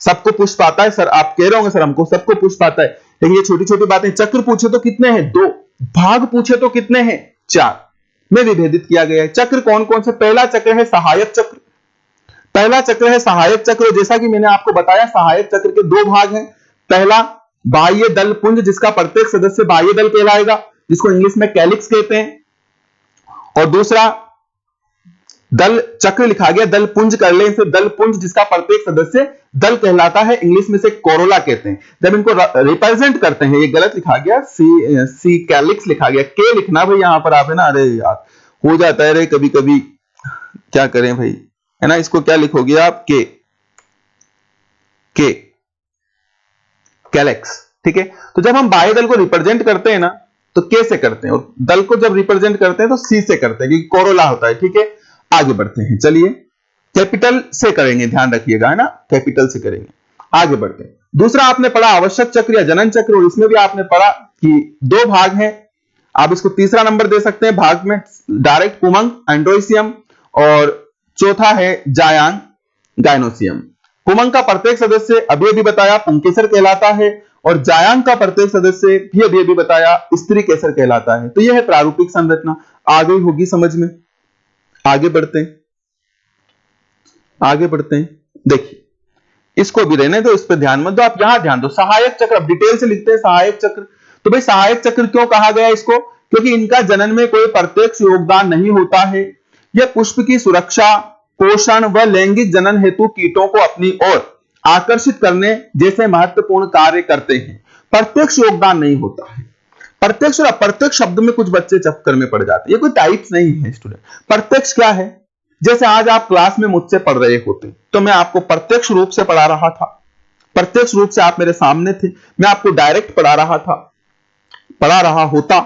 सबको पुष्प आता है सर, आप कह रहे होंगे सर हमको सबको पुष्प आता है, लेकिन ये छोटी छोटी बातें। चक्र पूछे तो कितने हैं? दो। भाग पूछे तो कितने हैं? चार में विभेदित किया गया है। चक्र कौन कौन से? पहला चक्र है सहायक चक्र, पहला चक्र है सहायक चक्र। जैसा कि मैंने आपको बताया, सहायक चक्र के दो भाग हैं, पहला बाह्य दल पुंज जिसका प्रत्येक सदस्य बाह्य दल कहलाएगा, जिसको इंग्लिश में कैलिक्स कहते हैं, और दूसरा दल चक्र लिखा गया, दल पुंज कर ले इसे, दल पुंज जिसका प्रत्येक सदस्य दल कहलाता है, इंग्लिश में से कोरोला कहते हैं। जब इनको रिप्रेजेंट करते हैं, ये गलत लिखा गया, सी कैलिक्स लिखा गया, के लिखना भाई यहां पर आप, है ना, अरे यार हो जाता है रे कभी कभी, क्या करें भाई, है ना, इसको क्या लिखोगे आप? के कैलेक्स, ठीक है। तो जब हम बाह्य दल को रिप्रेजेंट करते हैं ना तो के से करते हैं, और दल को जब रिप्रेजेंट करते हैं तो सी से करते हैं, क्योंकि कोरोला होता है, ठीक है। आगे बढ़ते हैं, चलिए कैपिटल से करेंगे, ध्यान रखिएगा, है ना, कैपिटल से करेंगे। आगे बढ़ते हैं। दूसरा आपने पढ़ा आवश्यक चक्र या जनन चक्र, और इसमें भी आपने पढ़ा कि दो भाग हैं, आप इसको तीसरा नंबर दे सकते हैं भाग में, डायरेक्ट पुमंग एंड्रोसियम, और चौथा है जायांग गायनोसियम। पुमंग का प्रत्येक सदस्य अभी अभी बताया पुंकेसर कहलाता है, और जायांग का प्रत्येक सदस्य भी अभी अभी बताया स्त्री केसर कहलाता है। तो यह है प्रारूपिक संरचना। आ गई होगी समझ में? आगे बढ़ते हैं, आगे बढ़ते हैं। देखिए, इसको भी रहने दो, इस पर ध्यान मत दो, आप यहां ध्यान दो। सहायक चक्र अब डिटेल से लिखते हैं। सहायक चक्र, तो भाई सहायक चक्र क्यों कहा गया इसको? क्योंकि इनका जनन में कोई प्रत्यक्ष योगदान नहीं होता है। यह पुष्प की सुरक्षा, पोषण व लैंगिक जनन हेतु कीटों को अपनी ओर आकर्षित करने जैसे महत्वपूर्ण कार्य करते हैं। प्रत्यक्ष योगदान नहीं होता है। प्रत्यक्ष और अप्रत्यक्ष शब्द में कुछ बच्चे चक्कर में पड़ जाते हैं, ये कोई टाइप्स नहीं है स्टूडेंट। प्रत्यक्ष क्या है? जैसे आज आप क्लास में मुझसे पढ़ रहे होते तो मैं आपको प्रत्यक्ष रूप से पढ़ा रहा था, प्रत्यक्ष रूप से आप मेरे सामने थे, मैं आपको डायरेक्ट पढ़ा रहा होता।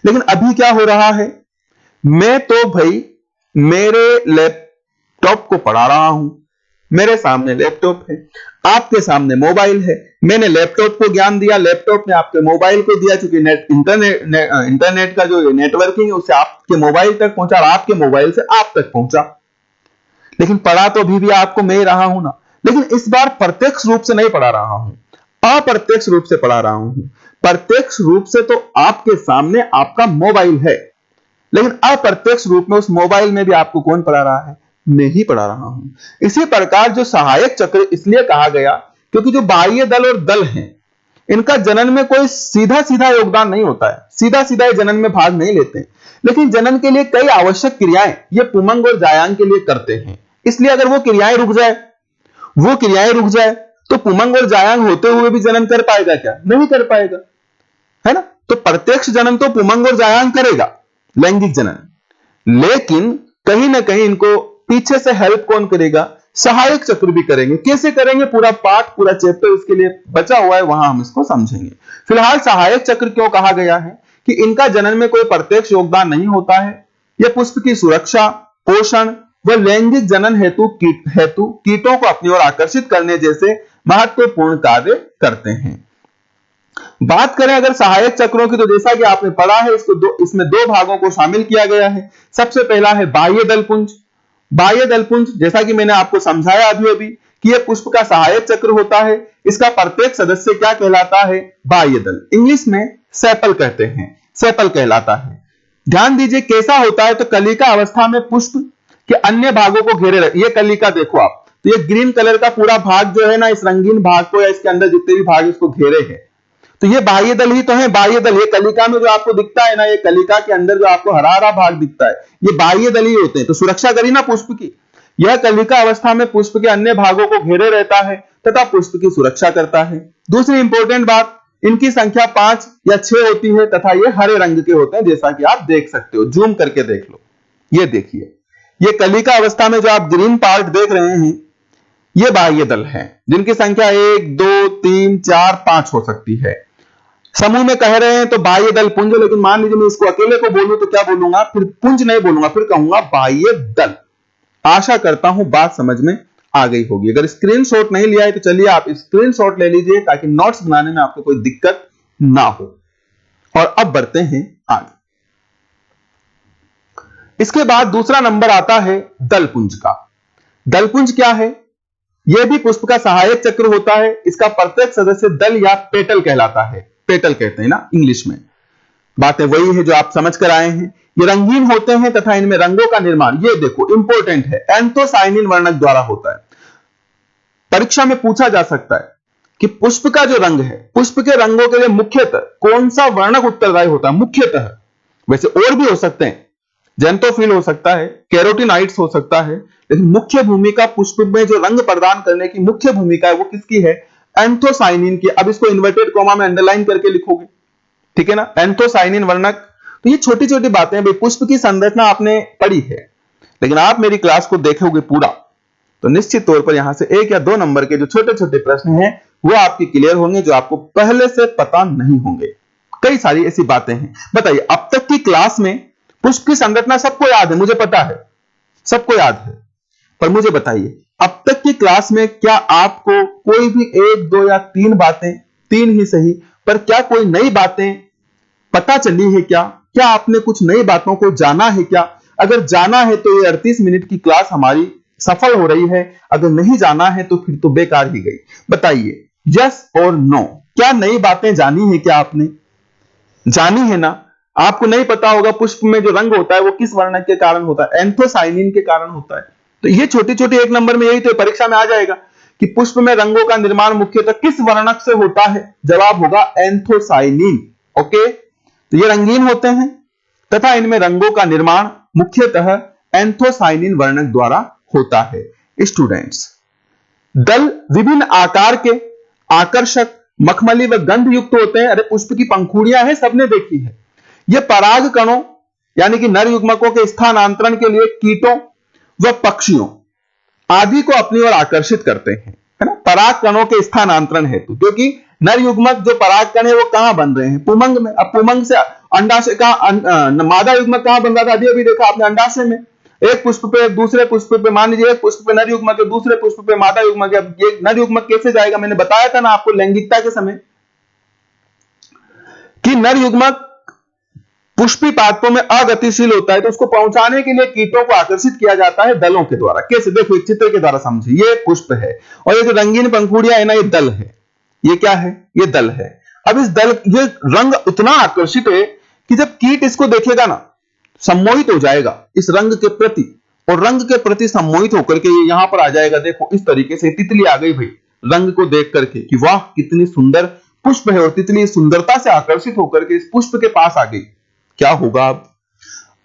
लेकिन अभी क्या हो रहा है, मैं तो भाई मेरे लैपटॉप को पढ़ा रहा हूं, मेरे सामने लैपटॉप है, आपके सामने मोबाइल है, मैंने लैपटॉप को ज्ञान दिया, लैपटॉप ने आपके मोबाइल को दिया, क्योंकि इंटरनेट का जो नेटवर्किंग है उससे आपके मोबाइल तक पहुंचा और आपके मोबाइल से आप तक पहुंचा। लेकिन पढ़ा तो अभी भी आपको मैं ही रहा हूं ना, लेकिन इस बार प्रत्यक्ष रूप से नहीं पढ़ा रहा हूं, अप्रत्यक्ष रूप से पढ़ा रहा हूं। प्रत्यक्ष रूप से तो आपके सामने आपका मोबाइल है, लेकिन अप्रत्यक्ष रूप में उस मोबाइल में भी आपको कौन पढ़ा रहा है, मैं ही पढ़ा रहा हूं। इसी प्रकार जो सहायक चक्र इसलिए कहा गया क्योंकि जो बाह्य दल और दल हैं, इनका जनन में कोई सीधा सीधा योगदान नहीं होता है, सीधा सीधा जनन में भाग नहीं लेते हैं, लेकिन जनन के लिए कई आवश्यक क्रियाएं ये पुमंग और जायांग के लिए करते हैं। इसलिए अगर वो क्रियाएं रुक जाए तो पुमंग और जायांग होते हुए भी जनन कर पाएगा क्या, नहीं कर पाएगा, है ना। तो प्रत्यक्ष जनन तो पुमंग और जायांग करेगा, लैंगिक जनन, लेकिन कहीं ना कहीं इनको पीछे से हेल्प कौन करेगा, सहायक चक्र भी करेंगे। कैसे करेंगे, पूरा पाठ पूरा चैप्टर इसके लिए बचा हुआ है, वहां हम इसको समझेंगे। फिलहाल सहायक चक्र क्यों कहा गया है कि इनका जनन में कोई प्रत्यक्ष योगदान नहीं होता है, यह पुष्प की सुरक्षा, पोषण व लैंगिक जनन हेतु कीटों को अपनी ओर आकर्षित करने जैसे महत्वपूर्ण कार्य करते हैं। बात करें अगर सहायक चक्रों की, तो जैसा कि आपने पढ़ा है इसमें दो भागों को शामिल किया गया है। सबसे पहला है बाह्य दलपुंज। बाह्य दलपुंज जैसा कि मैंने आपको समझाया अभी कि यह पुष्प का सहायक चक्र होता है। इसका प्रत्येक सदस्य क्या कहलाता है, बाह्य दल, इंग्लिश में सेपल कहते हैं, सेपल कहलाता है। ध्यान दीजिए कैसा होता है, तो कलिका अवस्था में पुष्प के अन्य भागों को घेरे रहे। ये कलिका देखो आप, तो ये ग्रीन कलर का पूरा भाग जो है ना, इस रंगीन भाग को या इसके अंदर जितने भी भाग इसको घेरे हैं, तो ये बाह्य दल ही तो है। बाह्य दल, ये कलिका में जो आपको दिखता है ना, ये कलिका के अंदर जो आपको हरा हरा भाग दिखता है, ये बाह्य दल ही होते हैं। तो सुरक्षा करी ना पुष्प की, यह कलिका अवस्था में पुष्प के अन्य भागों को घेरे रहता है तथा पुष्प की सुरक्षा करता है। दूसरी इंपॉर्टेंट बात, इनकी संख्या 5 या 6 होती है तथा ये हरे रंग के होते हैं, जैसा कि आप देख सकते हो, जूम करके देख लो। ये देखिए, ये कलिका अवस्था में जो आप ग्रीन पार्ट देख रहे हैं, ये बाह्य दल है, जिनकी संख्या 1 2 3 4 5 हो सकती है। समूह में कह रहे हैं तो बाह्य दल पुंज, लेकिन मान लीजिए मैं इसको अकेले को बोलूं तो क्या बोलूंगा, फिर पुंज नहीं बोलूंगा, फिर कहूंगा बाह्य दल। आशा करता हूं बात समझ में आ गई होगी। अगर स्क्रीनशॉट नहीं लिया है तो चलिए आप स्क्रीनशॉट ले लीजिए, ताकि नोट्स बनाने में आपको कोई दिक्कत ना हो। और अब बढ़ते हैं आगे। इसके बाद दूसरा नंबर आता है दलपुंज का। दलपुंज क्या है, यह भी पुष्प का सहायक चक्र होता है। इसका प्रत्येक सदस्य दल या पेटल कहलाता है, पेटल कहते हैं ना इंग्लिश में। बातें वही है जो आप समझ कर आए हैं। ये रंगीन होते हैं तथा इनमें रंगों का निर्माण, ये देखो इंपॉर्टेंट है, एंथोसाइनिन वर्णक द्वारा होता है। परीक्षा में पूछा जा सकता है कि पुष्प का जो रंग है, पुष्प के रंगों के लिए मुख्यतः कौन सा वर्णक उत्तरदायी होता है, मुख्यतः। वैसे और भी हो सकते हैं, जेंटोफिल हो सकता है, कैरोटिनाइड्स हो सकता है, लेकिन मुख्य भूमिका पुष्प में जो रंग प्रदान करने की मुख्य भूमिका है वो किसकी है, एंथोसाइनिन की। अब इसको इन्वर्टेड कॉमा में अंडरलाइन करके लिखोगे, ठीक है ना, एंथोसाइनिन वर्णक। तो ये छोटी छोटी बातें, भाई पुष्प की संरचना आपने पढ़ी है, लेकिन आप मेरी क्लास को देखोगे पूरा तो निश्चित तौर पर यहां से 1 या 2 नंबर के जो छोटे छोटे प्रश्न हैं वो आपके क्लियर होंगे, जो आपको पहले से पता नहीं होंगे। कई सारी ऐसी बातें हैं। बताइए, अब तक की क्लास में पुष्प की संरचना सबको याद है, मुझे पता है सबको याद है, पर मुझे बताइए अब तक की क्लास में क्या आपको कोई भी 1 2 या 3 बातें, 3 ही सही, पर क्या कोई नई बातें पता चली है क्या? क्या आपने कुछ नई बातों को जाना है क्या? अगर जाना है तो ये 38 मिनट की क्लास हमारी सफल हो रही है, अगर नहीं जाना है तो फिर तो बेकार ही गई। बताइए यस और नो, क्या नई बातें जानी है क्या आपने? जानी है ना? आपको नहीं पता होगा पुष्प में जो रंग होता है वो किस वर्णक के कारण होता है, एंथोसाइनिन के कारण होता है। तो ये छोटी छोटी 1 नंबर में यही तो परीक्षा में आ जाएगा कि पुष्प में रंगों का निर्माण मुख्यतः किस वर्णक से होता है, जवाब होगा एंथोसाइनिन। ओके, तो ये रंगीन होते हैं तथा इनमें रंगों का निर्माण मुख्यतः एंथोसाइनिन वर्णक द्वारा होता है। स्टूडेंट्स, दल विभिन्न आकार के, आकर्षक, मखमली व गंध युक्त होते हैं। अरे पुष्प की पंखुड़ियां हैं, सबने देखी है। ये पराग कणों यानी कि नर युग्मकों के स्थानांतरण के लिए कीटों वह पक्षियों आदि को अपनी ओर आकर्षित करते हैं, है ना, पराग कणों के स्थानांतरण हेतु। क्योंकि नर युग्मक जो पराग कण है वो कहां बन रहे हैं? पुमंग में। अब पुमंग से अंडाशय कहां, मादा युग्मक कहां बन रहा था? अभी अभी देखा आपने, अंडाशय में। एक पुष्प पे दूसरे पुष्प पे, मान लीजिए एक पुष्प पे नर युग्मक है, दूसरे पुष्प पे मादा युग्मक है। अब ये नर युग्मक कैसे जाएगा? मैंने बताया था ना आपको लैंगिकता के समय कि नर युग्मक पुष्पी पादपों में अगतिशील होता है, तो उसको पहुंचाने के लिए कीटों को आकर्षित किया जाता है दलों के द्वारा। कैसे? देखो एक चित्र के द्वारा समझिए। ये पुष्प है और ये जो रंगीन पंखुड़ियां है ना, ये दल है। ये क्या है? ये दल है। अब इस दल, ये रंग उतना आकर्षित है कि जब कीट इसको देखेगा ना, सम्मोहित हो जाएगा इस रंग के प्रति, और रंग के प्रति सम्मोहित होकर के ये यहां पर आ जाएगा। देखो इस तरीके से तितली आ गई भाई, रंग को देख करके कि वाह कितनी सुंदर पुष्प है, और तितली सुंदरता से आकर्षित होकर के इस पुष्प के पास आ गई। क्या होगा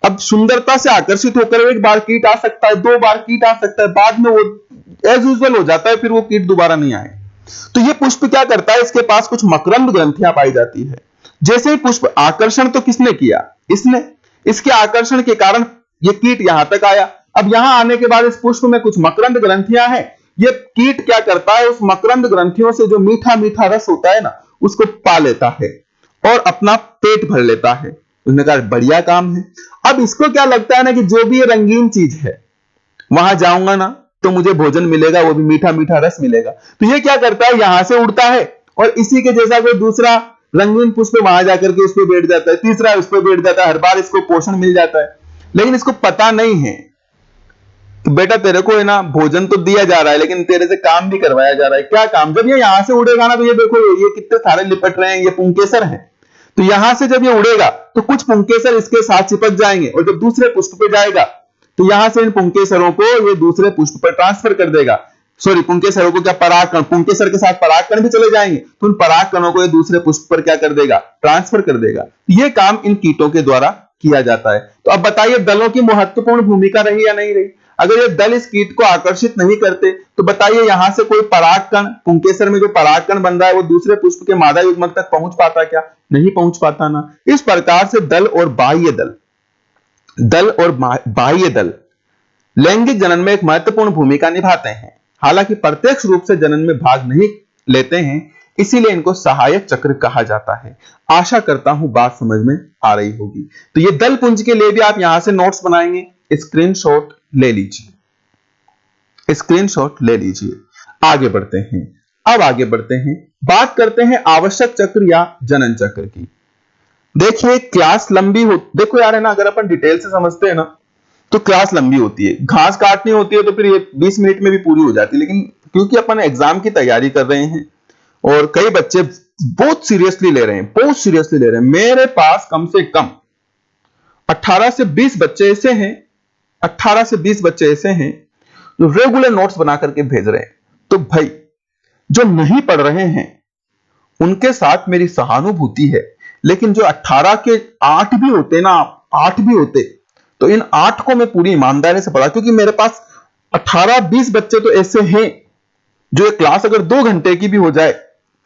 अब सुंदरता से आकर्षित होकर एक बार कीट आ सकता है, दो बार कीट आ सकता है, बाद में वो एज यूजुअल हो जाता है, फिर वो कीट दोबारा नहीं आए। तो ये पुष्प क्या करता है? इसके पास कुछ मकरंद ग्रंथियां पाई जाती है। जैसे ही पुष्प, आकर्षण तो किसने किया? इसने। इसके आकर्षण के कारण ये कीट यहां तक आया। अब यहां आने के बाद इस पुष्प में कुछ मकरंद ग्रंथियां हैं। ये कीट क्या करता है? उस मकरंद ग्रंथियों से जो मीठा मीठा रस होता है ना, उसको पा लेता है और अपना पेट भर लेता है। उसने कहा बढ़िया काम है। अब इसको क्या लगता है ना कि जो भी ये रंगीन चीज है, वहां जाऊंगा ना तो मुझे भोजन मिलेगा, वो भी मीठा मीठा रस मिलेगा। तो ये क्या करता है? यहां से उड़ता है और इसी के जैसा कोई दूसरा रंगीन पुष्प वहां जाकर के उस पर बैठ जाता है, तीसरा उस पर बैठ जाता है, हर बार इसको पोषण मिल जाता है। लेकिन इसको पता नहीं है कि बेटा तेरे को है ना भोजन तो दिया जा रहा है, लेकिन तेरे से काम भी करवाया जा रहा है। क्या काम? जब ये यहां से उड़ेगा ना, तो ये देखो ये कितने सारे लिपट रहे हैं, ये पुंकेसर हैं। तो यहां से जब ये उड़ेगा तो कुछ पुंकेसर इसके साथ चिपक जाएंगे, और जब दूसरे पुष्प पे जाएगा तो यहां से इन पुंकेसरों को ये दूसरे पुष्प पर ट्रांसफर कर देगा। सॉरी, पुंकेसरों को क्या, परागकण, पुंकेसर के साथ परागकण भी चले जाएंगे, तो उन परागकणों को ये दूसरे पुष्प पर क्या कर देगा? ट्रांसफर कर देगा। ये काम इन कीटों के द्वारा किया जाता है। तो अब बताइए दलों की महत्वपूर्ण भूमिका रही या नहीं रही? अगर ये दल इस कीट को आकर्षित नहीं करते तो बताइए यहां से कोई परागकण, पुंकेसर में जो परागकण बन रहा है, वो दूसरे पुष्प के मादा युग्मक तक पहुंच पाता क्या? नहीं पहुंच पाता ना। इस प्रकार से दल और बाह्य दल लैंगिक जनन में एक महत्वपूर्ण भूमिका निभाते हैं। हालांकि प्रत्यक्ष रूप से जनन में भाग नहीं लेते हैं, इसीलिए इनको सहायक चक्र कहा जाता है। आशा करता हूं बात समझ में आ रही होगी। तो ये दल पुंज के लिए भी आप यहां से नोट्स बनाएंगे, स्क्रीनशॉट ले लीजिए, स्क्रीनशॉट ले लीजिए। आगे बढ़ते हैं। अब आगे बढ़ते हैं, बात करते हैं आवश्यक चक्र या जनन चक्र की। देखिए क्लास लंबी हो, देखो यार है ना, अगर अपन डिटेल से समझते हैं ना तो क्लास लंबी होती है। घास काटनी होती है तो फिर ये 20 मिनट में भी पूरी हो जाती है, लेकिन क्योंकि अपन एग्जाम की तैयारी कर रहे हैं और कई बच्चे बहुत सीरियसली ले रहे हैं, बहुत सीरियसली ले रहे हैं। मेरे पास कम से कम 18 से 20 बच्चे ऐसे हैं, 18 से 20 बच्चे ऐसे हैं जो रेगुलर नोट्स बना करके भेज रहे हैं। तो भाई जो नहीं पढ़ रहे हैं उनके साथ मेरी सहानुभूति है, लेकिन जो 18 के 8 भी होते ना, 8 भी होते, तो इन 8 को मैं पूरी ईमानदारी से पढ़ा, क्योंकि मेरे पास 18-20 बच्चे तो ऐसे हैं जो एक क्लास अगर 2 घंटे की भी हो जाए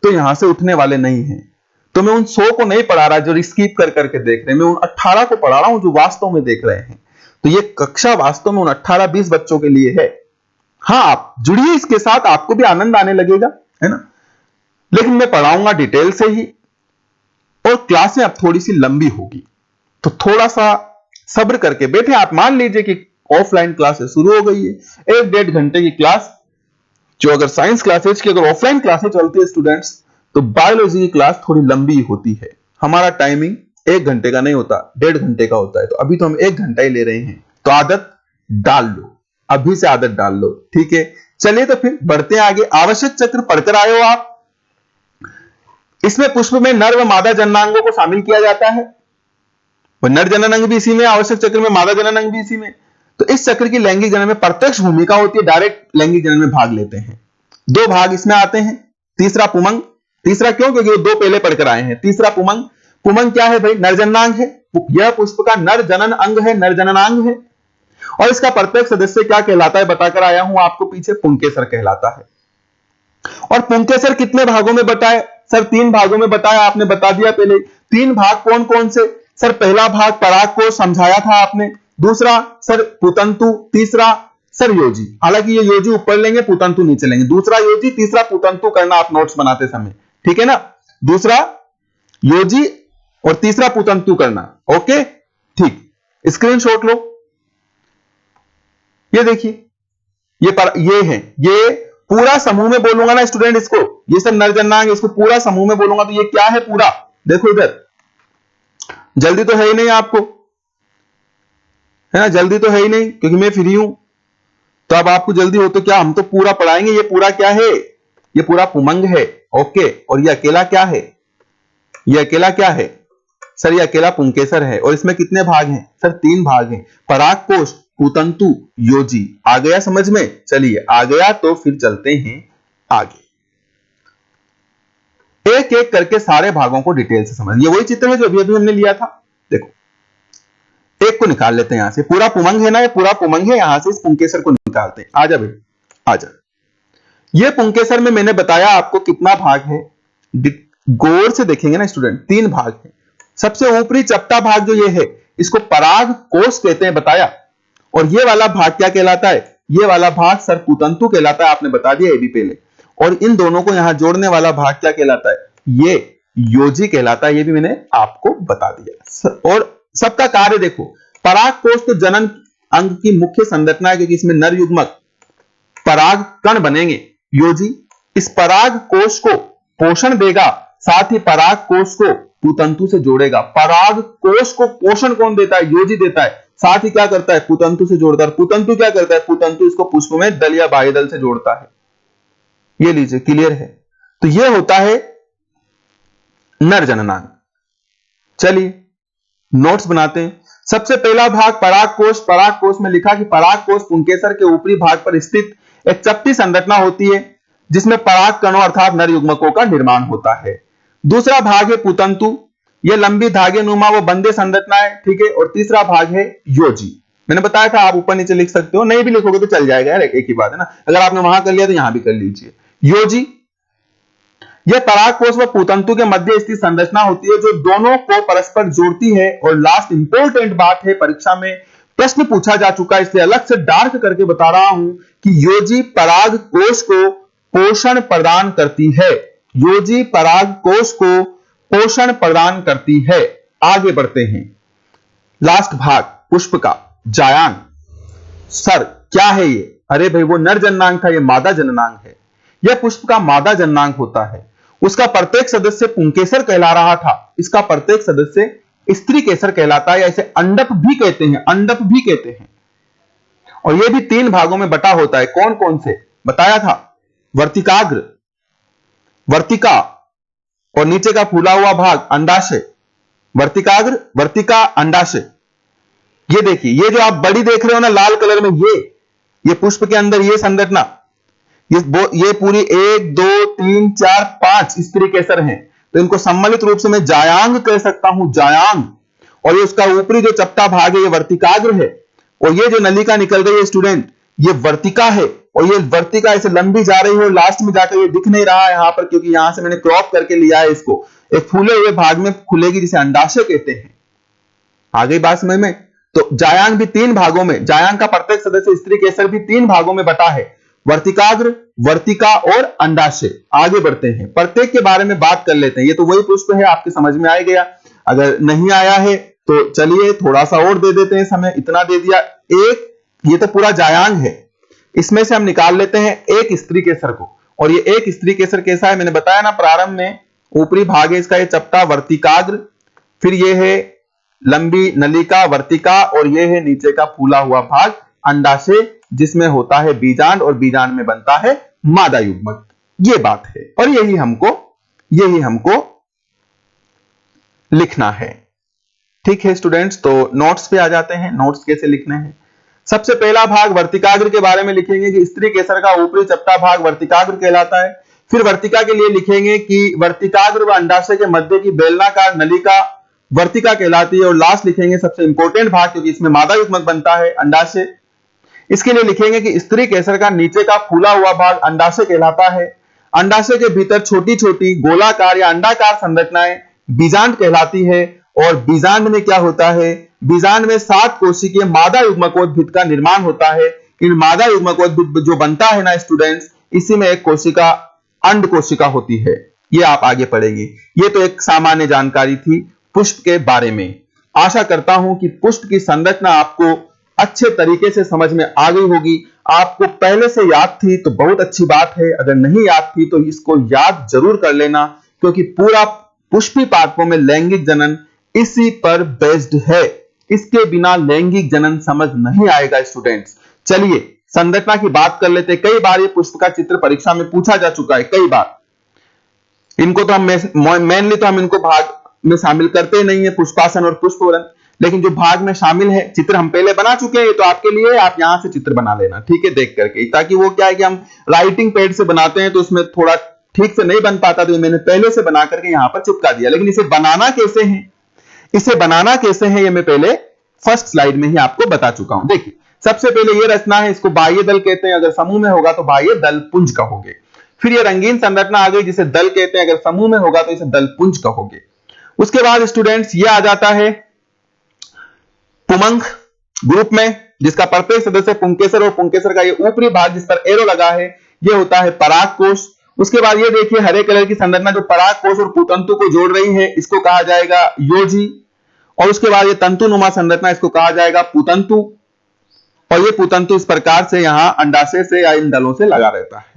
तो यहां से उठने वाले नहीं हैं। तो मैं उन 100 को नहीं पढ़ा रहा जो स्किप कर करके देख रहे हैं, मैं उन 18 को पढ़ा रहा हूं जो वास्तव में देख रहे हैं। तो ये कक्षा वास्तव में उन 18-20 बच्चों के लिए है। हाँ, आप जुड़िए इसके साथ, आपको भी आनंद आने लगेगा, है ना। लेकिन मैं पढ़ाऊंगा डिटेल से ही, और क्लासें अब थोड़ी सी लंबी होगी, तो थोड़ा सा सब्र करके बैठे। आप मान लीजिए कि ऑफलाइन क्लासेस शुरू हो गई है, 1-1.5 घंटे की क्लास, जो अगर साइंस क्लासेज की अगर ऑफलाइन क्लासेस चलती है स्टूडेंट्स, तो बायोलॉजी की क्लास थोड़ी लंबी होती है। हमारा टाइमिंग 1 घंटे का नहीं होता, 1.5 घंटे का होता है। तो अभी तो हम 1 घंटा ही ले रहे हैं, तो आदत डाल लो, अभी से आदत डाल लो, ठीक है। चलिए तो फिर बढ़ते हैं आगे। आवश्यक चक्र पढ़कर आए हो आप। इसमें पुष्प में नर व मादा जननांगों को शामिल किया जाता है, नर जनन अंग भी इसी में, आवश्यक चक्र में मादा जनन अंग भी इसी में। तो इस चक्र की लैंगिक जनन में प्रत्यक्ष भूमिका होती है, डायरेक्ट लैंगिक जनन में भाग लेते हैं। 2 भाग इसमें आते हैं। तीसरा पुमंग, तीसरा क्यों? क्योंकि वो 2 पहले पढ़कर आए हैं। तीसरा पुमंग, पुमंग क्या है भाई? नर जननांग है। यह पुष्प का नर जनन अंग है, नर जननांग है। और इसका प्रत्येक सदस्य क्या कहलाता है बताकर आया हूं आपको पीछे, पुंकेसर कहलाता है। और पुंकेसर कितने भागों में बताए? सर 3 भागों में बताया, आपने बता दिया पहले। 3 भाग कौन कौन से? सर पहला भाग पराग को समझाया था आपने, दूसरा सर पुतंतु, तीसरा सर योजी, हालांकि ये योजी ऊपर लेंगे पुतंतु नीचे लेंगे, दूसरा योजी तीसरा पुतंतु करना आप नोट्स बनाते समय, ठीक है ना, दूसरा योजी और तीसरा पुतंतु करना, ओके ठीक, स्क्रीनशॉट लो। ये देखिए ये है, ये पूरा समूह में बोलूंगा ना स्टूडेंट इसको, ये सब नर जन्नांग, इसको पूरा समूह में बोलूंगा तो ये क्या है पूरा, देखो इधर, जल्दी तो है ही नहीं आपको, है ना, जल्दी तो है ही नहीं क्योंकि मैं फ्री हूं, तो अब आपको जल्दी हो तो क्या, हम तो पूरा पढ़ाएंगे। ये पूरा क्या है, ये पूरा पुमंग है, ओके, और ये अकेला क्या है, ये अकेला क्या है सर, ये अकेला पुंकेसर है, और इसमें कितने भाग हैं सर, 3 भाग हैं, पराग कोश, पुतंतु, योजी। आ गया समझ में, चलिए आ गया तो फिर चलते हैं आगे, एक एक करके सारे भागों को डिटेल से समझिए। वही चित्र है जो अभी अभी हमने लिया था, देखो एक को निकाल लेते हैं यहां से, पूरा पुमंग है ना, ये पूरा पुमंग है, यहां से इस पुंकेसर को निकालते हैं। आजा भाई आजा, ये पुंकेसर में मैंने बताया आपको कितना भाग है, गौर से देखेंगे ना स्टूडेंट, 3 भाग है। सबसे ऊपरी चपटा भाग जो ये है इसको पराग कोश कहते हैं, बताया, और ये वाला भाग क्या कहलाता है, ये वाला भाग सर पुतंतु कहलाता है, आपने बता दिया ये भी पहले, और इन दोनों को यहां जोड़ने वाला भाग क्या कहलाता है, ये योजी कहलाता है, ये भी मैंने आपको बता दिया। और सबका कार्य देखो, पराग कोश तो जनन अंग की मुख्य संरचना है, क्योंकि इसमें नर युग्मक पराग कण बनेंगे, योजी इस पराग कोश को पोषण देगा, साथ ही पराग कोश को पुतंतु से जोड़ेगा। पराग कोश को पोषण कौन देता है, योजी देता है, साथ ही क्या करता है, पुतंतु से जोड़ता है। पुतंतु क्या करता है, पुतंतु इसको पुष्प में दल या बाह्य दल से जोड़ता है। ये लीजिए, क्लियर है, तो ये होता है नर जननांग। चलिए नोट्स बनाते हैं। सबसे पहला भाग पराग कोश, पराग कोश में लिखा कि पराग कोश पुंकेसर के ऊपरी भाग पर स्थित एक चपटी संरचना होती है जिसमें पराग कणों अर्थात नर युग्मकों का निर्माण होता है। दूसरा भाग है पुतंतु, यह लंबी धागे नुमा व बंदे संरचना है, ठीक है, और तीसरा भाग है योजी। मैंने बताया था आप ऊपर नीचे लिख सकते हो, नहीं भी लिखोगे तो चल जाएगा यार, एक ही बात है ना, अगर आपने वहां कर लिया तो यहां भी कर लीजिए। योजी यह पराग कोश व पुतंतु के मध्य स्थित संरचना होती है जो दोनों को परस्पर जोड़ती है। और लास्ट इंपॉर्टेंट बात है, परीक्षा में प्रश्न पूछा जा चुका है, इसलिए अलग से डार्क करके बता रहा हूं कि योजी पराग कोश को पोषण प्रदान करती है, योजी पराग कोश को पोषण प्रदान करती है। आगे बढ़ते हैं, लास्ट भाग पुष्प का जायांग। सर क्या है ये, अरे भाई वो नर जननांग था, ये मादा जननांग है, यह पुष्प का मादा जननांग होता है। उसका प्रत्येक सदस्य पुंकेसर कहला रहा था, इसका प्रत्येक सदस्य स्त्री केसर कहलाता है, या इसे अंडप भी कहते हैं, अंडप भी कहते हैं। और यह भी 3 भागों में बटा होता है, कौन कौन से बताया था, वर्तिकाग्र, वर्तिका और नीचे का फूला हुआ भाग अंडाशय, वर्तिकाग्र, वर्तिका, अंडाशय। ये देखिए, ये जो आप बड़ी देख रहे हो ना लाल कलर में, ये पुष्प के अंदर ये संरचना, ये पूरी 1 2 3 4 5 स्त्री केसर हैं, तो इनको सम्मिलित रूप से मैं जायांग कह सकता हूं, जायांग। और ये उसका ऊपरी जो चपटा भाग है ये वर्तिकाग्र है, और ये जो नलिका निकल गई है स्टूडेंट ये वर्तिका है, और ये वर्तिका ऐसे लंबी जा रही है और लास्ट में जाकर ये दिख नहीं रहा है यहां पर, क्योंकि यहां से मैंने क्रॉप करके लिया है इसको, एक फूले हुए भाग में खुलेगी जिसे अंडाशय कहते हैं। आ गई बात समझ में, तो जायांग भी 3 भागों में, जायांग का प्रत्येक सदस्य स्त्री केसर भी 3 भागों में बटा है, वर्तिकाग्र, वर्तिका और अंडाशय। आगे बढ़ते हैं, प्रत्येक के बारे में बात कर लेते हैं। ये तो वही पुष्प है, आपके समझ में आ गया, अगर नहीं आया है तो चलिए थोड़ा सा और दे देते हैं समय, इतना दे दिया। एक ये तो पूरा जायांग है, इसमें से हम निकाल लेते हैं एक स्त्री केसर को, और ये एक स्त्री केसर कैसा है मैंने बताया ना प्रारंभ में, ऊपरी भाग है इसका ये चपटा वर्तिकाग्र, फिर ये है लंबी नलिका वर्तिका, और ये है नीचे का फूला हुआ भाग अंडाशय, जिसमें होता है बीजांड, और बीजांड में बनता है मादा युग्मक। ये बात है, और यही हमको लिखना है। ठीक है स्टूडेंट्स, तो नोट्स पे आ जाते हैं, नोट्स कैसे लिखने हैं। सबसे पहला भाग वर्तिकाग्र के बारे में लिखेंगे कि स्त्री केसर का ऊपरी चपटा भाग वर्तिकाग्र कहलाता है। फिर वर्तिका के लिए लिखेंगे कि वर्तिकाग्र व अंडाशय के मध्य की बेलनाकार नलिका वर्तिका कहलाती है। और लास्ट लिखेंगे सबसे इंपॉर्टेंट भाग, क्योंकि इसमें मादा युग्मक बनता है, अंडाशय। इसके लिए लिखेंगे कि स्त्री केसर का नीचे का फूला हुआ भाग अंडाशय कहलाता है। अंडाशय के भीतर छोटी छोटी गोलाकार या अंडाकार संरचनाएं बीजांड कहलाती है। और बीजांड में क्या होता है, बीजांड में 7 कोशिकीय मादा युग्मकोद्भिद का निर्माण होता है। इन मादा युग्मकों जो बनता है ना स्टूडेंट्स, इसी में एक कोशिका अंड कोशिका होती है। ये आप आगे पढ़ेंगे। ये तो एक सामान्य जानकारी थी पुष्प के बारे में। आशा करता हूं कि पुष्प की संरचना आपको अच्छे तरीके से समझ में आ गई होगी। आपको पहले से याद थी तो बहुत अच्छी बात है, अगर नहीं याद थी तो इसको याद जरूर कर लेना, क्योंकि पूरा पुष्पी पादपों में लैंगिक जनन इसी पर बेस्ड है। इसके बिना लैंगिक जनन समझ नहीं आएगा स्टूडेंट्स। चलिए संरचना की बात कर लेते हैं। कई बार ये पुष्प का चित्र परीक्षा में पूछा जा चुका है, कई बार। इनको तो हम मेनली तो हम इनको भाग में शामिल करते नहीं है, पुष्पासन और पुष्पवरण, लेकिन जो भाग में शामिल है चित्र हम पहले बना चुके हैं, तो आपके लिए आप यहां से चित्र बना लेना, ठीक है, देख करके, ताकि वो क्या है कि हम राइटिंग पैड से बनाते हैं तो उसमें थोड़ा ठीक से नहीं बन पाता, तो मैंने पहले से बना करके यहां पर चिपका दिया। लेकिन इसे बनाना कैसे है, इसे बनाना कैसे है, ये मैं पहले फर्स्ट स्लाइड में ही आपको बता चुका हूं। देखिए सबसे पहले ये रचना है, इसको बाह्य दल कहते हैं, अगर समूह में होगा तो बाह्य दल पुंज कहोगे। फिर ये रंगीन संरचना आ गई जिसे दल कहते हैं, अगर समूह में होगा तो इसे दल पुंज कहोगे। उसके बाद स्टूडेंट्स ये आ जाता है पुमंग ग्रुप में, जिसका प्रत्येक सदस्य पुंकेसर और पुंकेसर का ये ऊपरी भाग जिस पर एरो लगा है ये होता है परागकोश। उसके बाद ये देखिए हरे कलर की संरचना जो परागकोश और पुतंतु को जोड़ रही है, इसको कहा जाएगा योजी। और उसके बाद ये तंतुनुमा संरचना, इसको कहा जाएगा पुतंतु। और ये पुतंतु इस प्रकार से यहां अंडाशय से या इन दलों से लगा रहता है।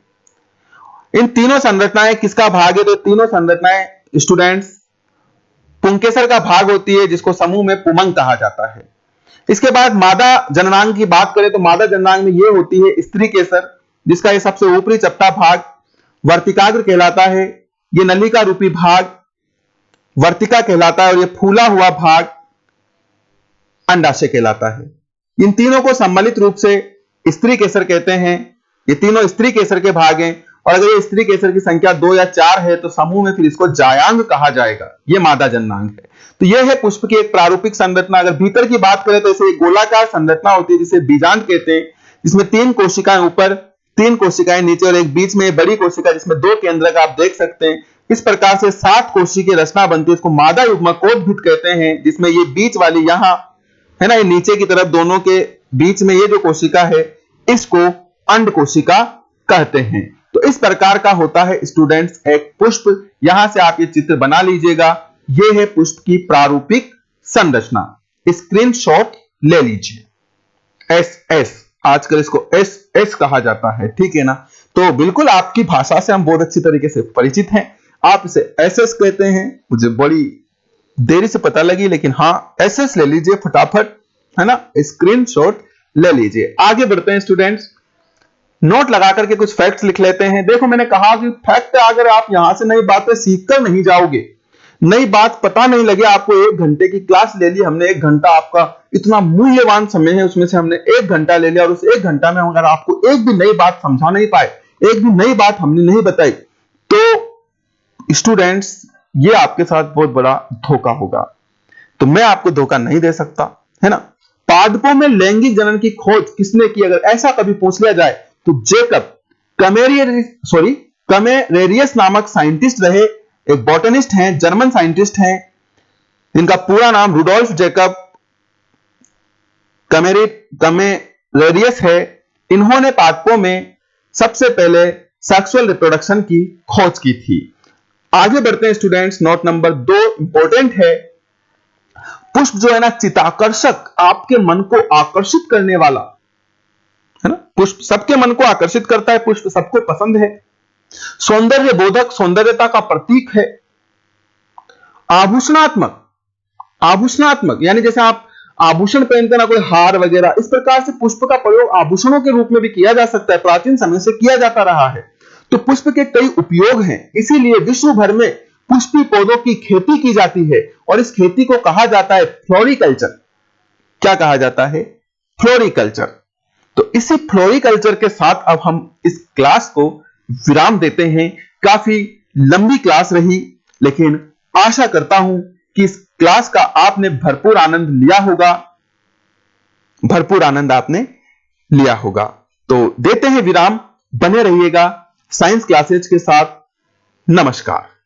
इन तीनों संरचनाएं किसका भाग है, तो तीनों संरचनाएं स्टूडेंट्स पुंकेसर का भाग होती है, जिसको समूह में पुमंग कहा जाता है। इसके बाद मादा जननांग की बात करें तो मादा जननांग में यह होती है स्त्री केसर, जिसका यह सबसे ऊपरी चपटा भाग वर्तिकाग्र कहलाता है। यह नलिका रूपी भाग वर्तिका कहलाता है और यह फूला हुआ भाग अंडाशय कहलाता है। इन तीनों को सम्मिलित रूप से स्त्री केसर कहते हैं। ये तीनों स्त्री केसर के भाग हैं, और अगर ये स्त्री केसर की संख्या 2 या 4 है तो समूह में फिर इसको जायांग कहा जाएगा। ये मादा जननांग है। तो यह है पुष्प की एक प्रारूपिक संरचना। अगर भीतर की बात करें तो इसे एक गोलाकार संरचना होती है जिसे बीजांड कहते हैं, जिसमें 3 कोशिकाएं ऊपर, 3 कोशिकाएं नीचे और एक बीच में बड़ी कोशिका जिसमें 2 केंद्रक आप देख सकते हैं। इस प्रकार से 7 कोशिकीय रचना बनती है। इसको मादा युग्मकोद्भिद कहते हैं, जिसमें ये बीच वाली यहां है ना, ये नीचे की तरफ दोनों के बीच में ये जो कोशिका है इसको अंड कोशिका कहते हैं। तो इस प्रकार का होता है स्टूडेंट्स एक पुष्प। यहां से आप ये चित्र बना लीजिएगा। ये है पुष्प की प्रारूपिक संरचना। स्क्रीनशॉट ले लीजिए। एस आजकल इसको एस कहा जाता है, ठीक है ना। तो बिल्कुल आपकी भाषा से हम बहुत अच्छी तरीके से परिचित हैं। आप इसे एस कहते हैं। मुझे बड़ी देरी से पता लगी, लेकिन हाँ एस ले लीजिए फटाफट, है ना। स्क्रीनशॉट ले लीजिए। आगे बढ़ते हैं स्टूडेंट्स। नोट लगा करके कुछ फैक्ट्स लिख लेते हैं। देखो मैंने कहा कि फैक्ट अगर आप यहां से नई बातें सीखकर नहीं जाओगे, नई बात पता नहीं लगे, आपको 1 घंटे की क्लास ले ली हमने, 1 घंटा आपका इतना मूल्यवान समय है, उसमें से हमने 1 घंटा ले लिया और उस 1 घंटा में अगर आपको एक भी नई बात समझा नहीं पाए, एक भी नई बात हमने नहीं बताई, तो स्टूडेंट्स ये आपके साथ बहुत बड़ा धोखा होगा। तो मैं आपको धोखा नहीं दे सकता, है ना। पादपों में लैंगिक जनन की खोज किसने की, अगर ऐसा कभी पूछ लिया जाए तो जेकब कमेरेरियस नामक साइंटिस्ट रहे, एक बॉटनिस्ट हैं, जर्मन साइंटिस्ट हैं, जिनका पूरा नाम रुडोल्फ जेकब कमेरेरियस है। इन्होंने पादपों में सबसे पहले सेक्सुअल रिप्रोडक्शन की खोज की थी। आगे बढ़ते हैं स्टूडेंट्स। नोट नंबर 2 इंपॉर्टेंट है। पुष्प जो है ना चिताकर्षक, आपके मन को आकर्षित करने वाला है ना। पुष्प सबके मन को आकर्षित करता है, पुष्प सबको पसंद है। सौंदर्य बोधक, सौंदर्यता का प्रतीक है। आभूषणात्मक यानी जैसे आप आभूषण पहनते ना, कोई हार वगैरह, इस प्रकार से पुष्प का प्रयोग आभूषणों के रूप में भी किया जा सकता है, प्राचीन समय से किया जाता रहा है। तो पुष्प के कई उपयोग हैं, इसीलिए विश्व भर में पुष्पी पौधों की खेती की जाती है और इस खेती को कहा जाता है फ्लोरिकल्चर। क्या कहा जाता है? फ्लोरिकल्चर। तो इसी फ्लोरिकल्चर के साथ अब हम इस क्लास को विराम देते हैं। काफी लंबी क्लास रही, लेकिन आशा करता हूं कि इस क्लास का आपने भरपूर आनंद लिया होगा, भरपूर आनंद आपने लिया होगा। तो देते हैं विराम, बने रहिएगा साइंस क्लासेज के साथ। नमस्कार।